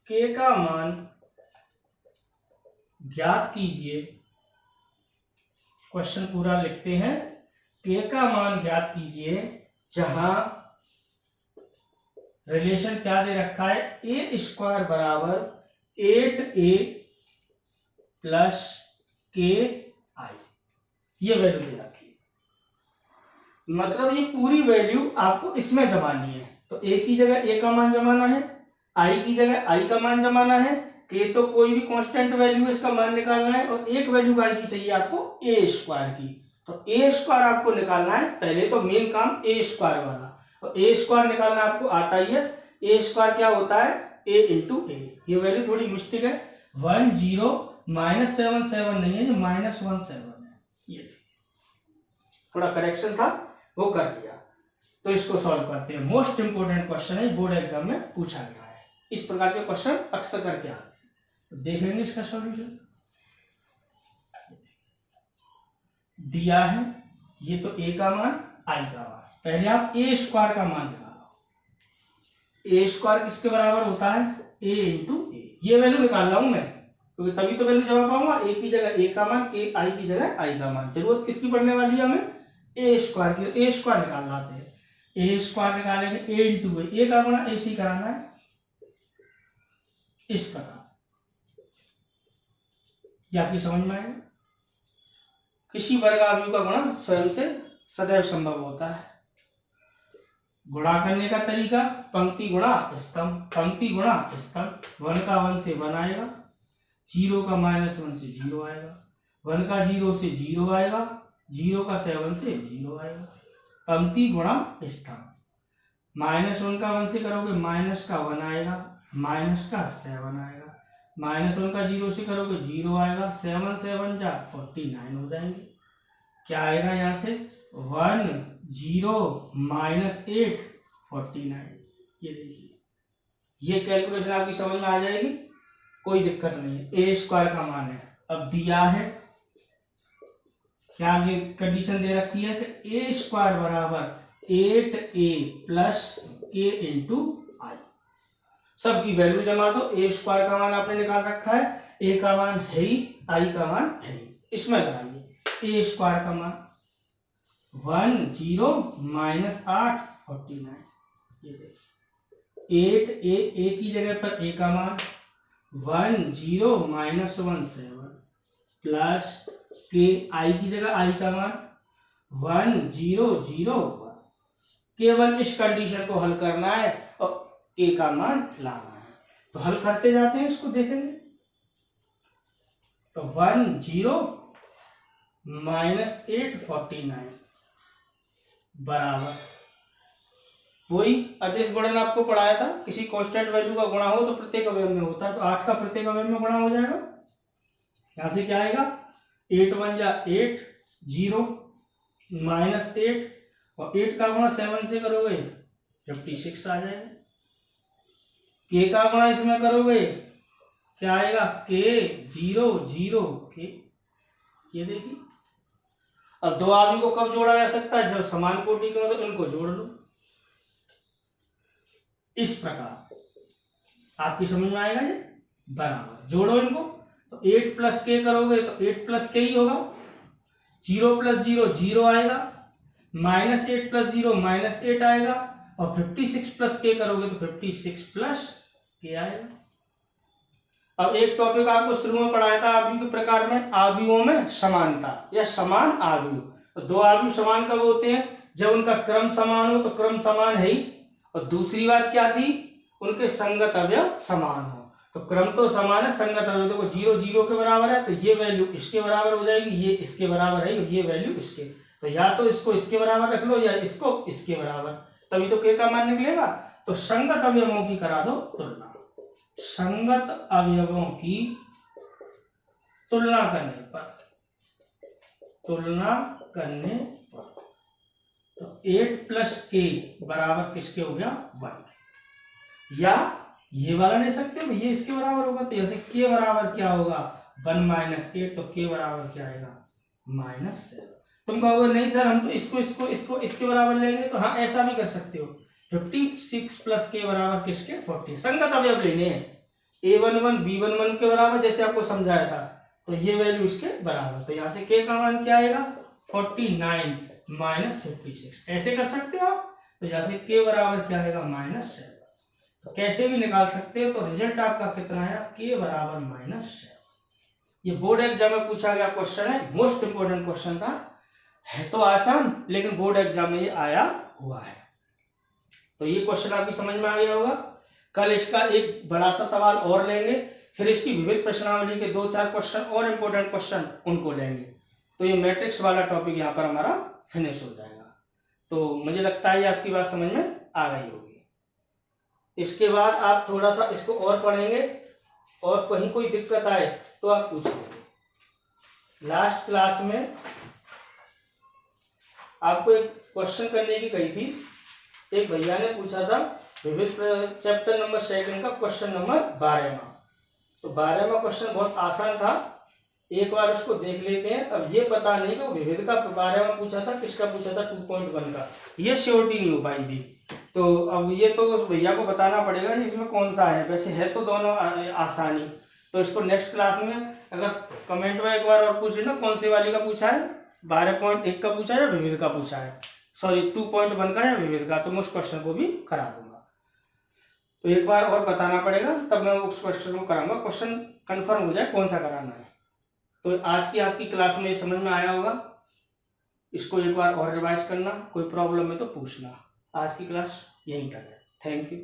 k का मान ज्ञात कीजिए। क्वेश्चन पूरा लिखते हैं, k का मान ज्ञात कीजिए जहां रिलेशन क्या दे रखा है, a² बराबर 8a प्लस k i, ये वैल्यू दे रखी है। मतलब ये पूरी वैल्यू आपको इसमें जमानी है, तो a की जगह a का मान जमाना है, i की जगह i का मान जमाना है, k तो कोई भी कांस्टेंट वैल्यू इसका मान निकालना है, और एक वैल्यू आई की चाहिए आपको a² की, तो a² आपको निकालना है। पहले तो मेन काम a² वाला, और a² निकालना आपको आता ही है। a² क्या होता है a इंटू a, ये वैल्यू थोड़ी मुश्किल है, 1 0 -7 7 नहीं है, ये -1 7 है, ये थोड़ा करेक्शन था वो कर दिया। तो इसको सॉल्व करते हैं। मोस्ट इंपोर्टेंट क्वेश्चन है, बोर्ड एग्जाम में पूछा गया है। इस प्रकार के क्वेश्चन अक्सर करके आते हैं, तो देखेंगे इसका सॉल्यूशन। दिया है ये तो ए का मान, आई का मान। पहले आप ए स्क्वायर का मान निकालो। ए स्क्वायर किसके बराबर होता है? ए इंटू ए। ये वैल्यू निकाल रहा हूं मैं, क्योंकि तभी तो वैल्यू जमा पाऊंगा। ए की जगह ए का मान, के आई की जगह आई का मान। जरूरत किसकी पड़ने वाली है हमें? ए स्क्वायर की। ए स्क्वायर निकालना आते हैं, ए स्क्वायर निकालेंगे, ए इंटू ए का गुणा ए सी कराना है, इस प्रकार। ये आपकी समझ में आएगा। किसी वर्गावयु का गुणा स्वयं से सदैव संभव होता है। गुणा करने का तरीका पंक्ति गुणा स्तंभ, पंक्ति गुणा स्तंभ। 1 का 1 से 1 आएगा, 0 का -1 से 0 आएगा, 1 का 0 से 0 आएगा, 0 का 7 से 0 आएगा। पंक्ति गुणा स्तंभ। -1 का 1 से करोगे माइनस का 1 आएगा, माइनस का 7 आएगा। -1 का 0 से करोगे 0 आएगा, 7 7 जा 49 हो जाएंगे। क्या आएगा यहाँ से? 1 0 -8 49। ये देखिए, ये कैलकुलेशन आपकी समझ में आ जाएगी, कोई दिक्कत नहीं है। ए स्क्वायर का मान है। अब दिया है क्या, ये कंडीशन दे रखी है कि ए स्क्वायर बराबर 8a प्लस के इंटू आई। सबकी वैल्यू जमा दो। ए स्क्वायर का मान आपने निकाल रखा है, ए का मान है ही, आई का मान है ही। इसमें लगाइए ए स्क्वायर का मान 1 0 -8 49। ये देखिए 8 ए की जगह पर ए का मान 1 0 -1 7 प्लस के आई की जगह आई का मान 1 0 0 1। केवल इस कंडीशन को हल करना है और के का मान लाना है। तो हल करते जाते हैं, इसको देखेंगे। तो 1 0 -8 49 बराबर वही अदिश गुणन आपको पढ़ाया था। किसी कांस्टेंट वैल्यू का गुणा हो तो प्रत्येक अवयव में होता है, तो 8 का प्रत्येक अवयव में गुणा हो जाएगा। यहां से क्या आएगा? 8 1 जा 8 0 -8 और 8 का गुणा 7 से करोगे 56 आ जाएगा। के का गुणा इसमें करोगे क्या आएगा? के 0 0 के। ये देखिए, अब दो आदमी को कब जोड़ा जा सकता है? जब समान कोटि के हो तो इनको जोड़ लो। इस प्रकार आपकी समझ में आएगा। ये बराबर जोड़ो इनको, तो 8 प्लस के करोगे तो 8 प्लस के ही होगा। 0 प्लस 0 0 आएगा, -8 प्लस 0 -8 आएगा, और 56 प्लस के करोगे तो 56 प्लस के आएगा। अब एक टॉपिक आपको शुरू में पढ़ाया था आव्यूह के प्रकार में, आव्यूहों में समानता या समान आव्यूह। तो दो आव्यूह समान कब होते हैं? जब उनका क्रम समान हो, तो क्रम समान है ही। और दूसरी बात क्या थी? उनके संगत अवयव समान हो। तो क्रम तो समान है, संगत अवयव देखो 0 0 के बराबर है, तो ये वैल्यू इसके बराबर हो जाएगी, ये इसके बराबर है, ये वैल्यू इसके। तो या तो इसको इसके बराबर रख लो या इसको इसके बराबर, तभी तो के का मान निकलेगा। तो संगत अवयवों की करा दो तुलना। संगत अवयवों की तुलना करने पर तो 8 प्लस के बराबर किसके हो गया? 1। या ये वाला ले सकते हो, ये इसके बराबर होगा, तो जैसे के बराबर क्या होगा? 1 - 8, तो के बराबर क्या आएगा? -7। तुम कहोगे नहीं सर हम तो इसको इसके बराबर लेंगे, तो हाँ ऐसा भी कर सकते हो। 56 प्लस के बराबर किसके? 40। संगत अवयव लेने हैं, a11 b11 के बराबर, जैसे आपको समझाया था। तो ये वैल्यू इसके बराबर, तो यहाँ से के का मान क्या आएगा? 49 - 56। ऐसे कर सकते हो आप। तो यहाँ से के बराबर क्या आएगा? -7। तो कैसे भी निकाल सकते हो। तो रिजल्ट आपका कितना आया? के बराबर -7। ये बोर्ड एग्जाम में पूछा गया क्वेश्चन है, मोस्ट इंपोर्टेंट क्वेश्चन था। है तो आसान, लेकिन बोर्ड एग्जाम में ये आया हुआ है। तो ये क्वेश्चन आपकी समझ में आ गया होगा। कल इसका एक बड़ा सा सवाल और लेंगे, फिर इसकी विविध प्रश्नावली के 2-4 क्वेश्चन और इंपॉर्टेंट क्वेश्चन उनको लेंगे। तो ये मैट्रिक्स वाला टॉपिक यहाँ पर हमारा फिनिश हो जाएगा। तो मुझे लगता है ये आपकी बात समझ में आ गई होगी। इसके बाद आप थोड़ा सा इसको और पढ़ेंगे, और कहीं कोई दिक्कत आए तो आप पूछ लेंगे। लास्ट क्लास में आपको एक क्वेश्चन करने की कही थी एक भैया ने पूछा था विविध चैप्टर नंबर 2 का क्वेश्चन नंबर 12वां। तो 12वां क्वेश्चन बहुत आसान था, एक बार उसको देख लेते हैं। अब ये पता नहीं कि वो विविध का 12वां पूछा था, किसका पूछा था 2.1 का, ये श्योरिटी नहीं हो पाई थी। तो अब ये तो उस भैया को बताना पड़ेगा कि इसमें कौन सा है। वैसे है तो दोनों आसानी। तो इसको नेक्स्ट क्लास में अगर कमेंट में एक बार और पूछ लेना कौन सी वाली का पूछा है, 12.1 का पूछा है या विविध का पूछा है, सॉरी 2.1 का या विविध का, तो मैं उस क्वेश्चन को भी करा दूंगा। तो एक बार और बताना पड़ेगा, तब मैं उस क्वेश्चन को कराऊंगा, क्वेश्चन कंफर्म हो जाए कौन सा कराना है। तो आज की आपकी क्लास में ये समझ में आया होगा। इसको एक बार और रिवाइज करना, कोई प्रॉब्लम है तो पूछना। आज की क्लास यहीं तक है। Thank you.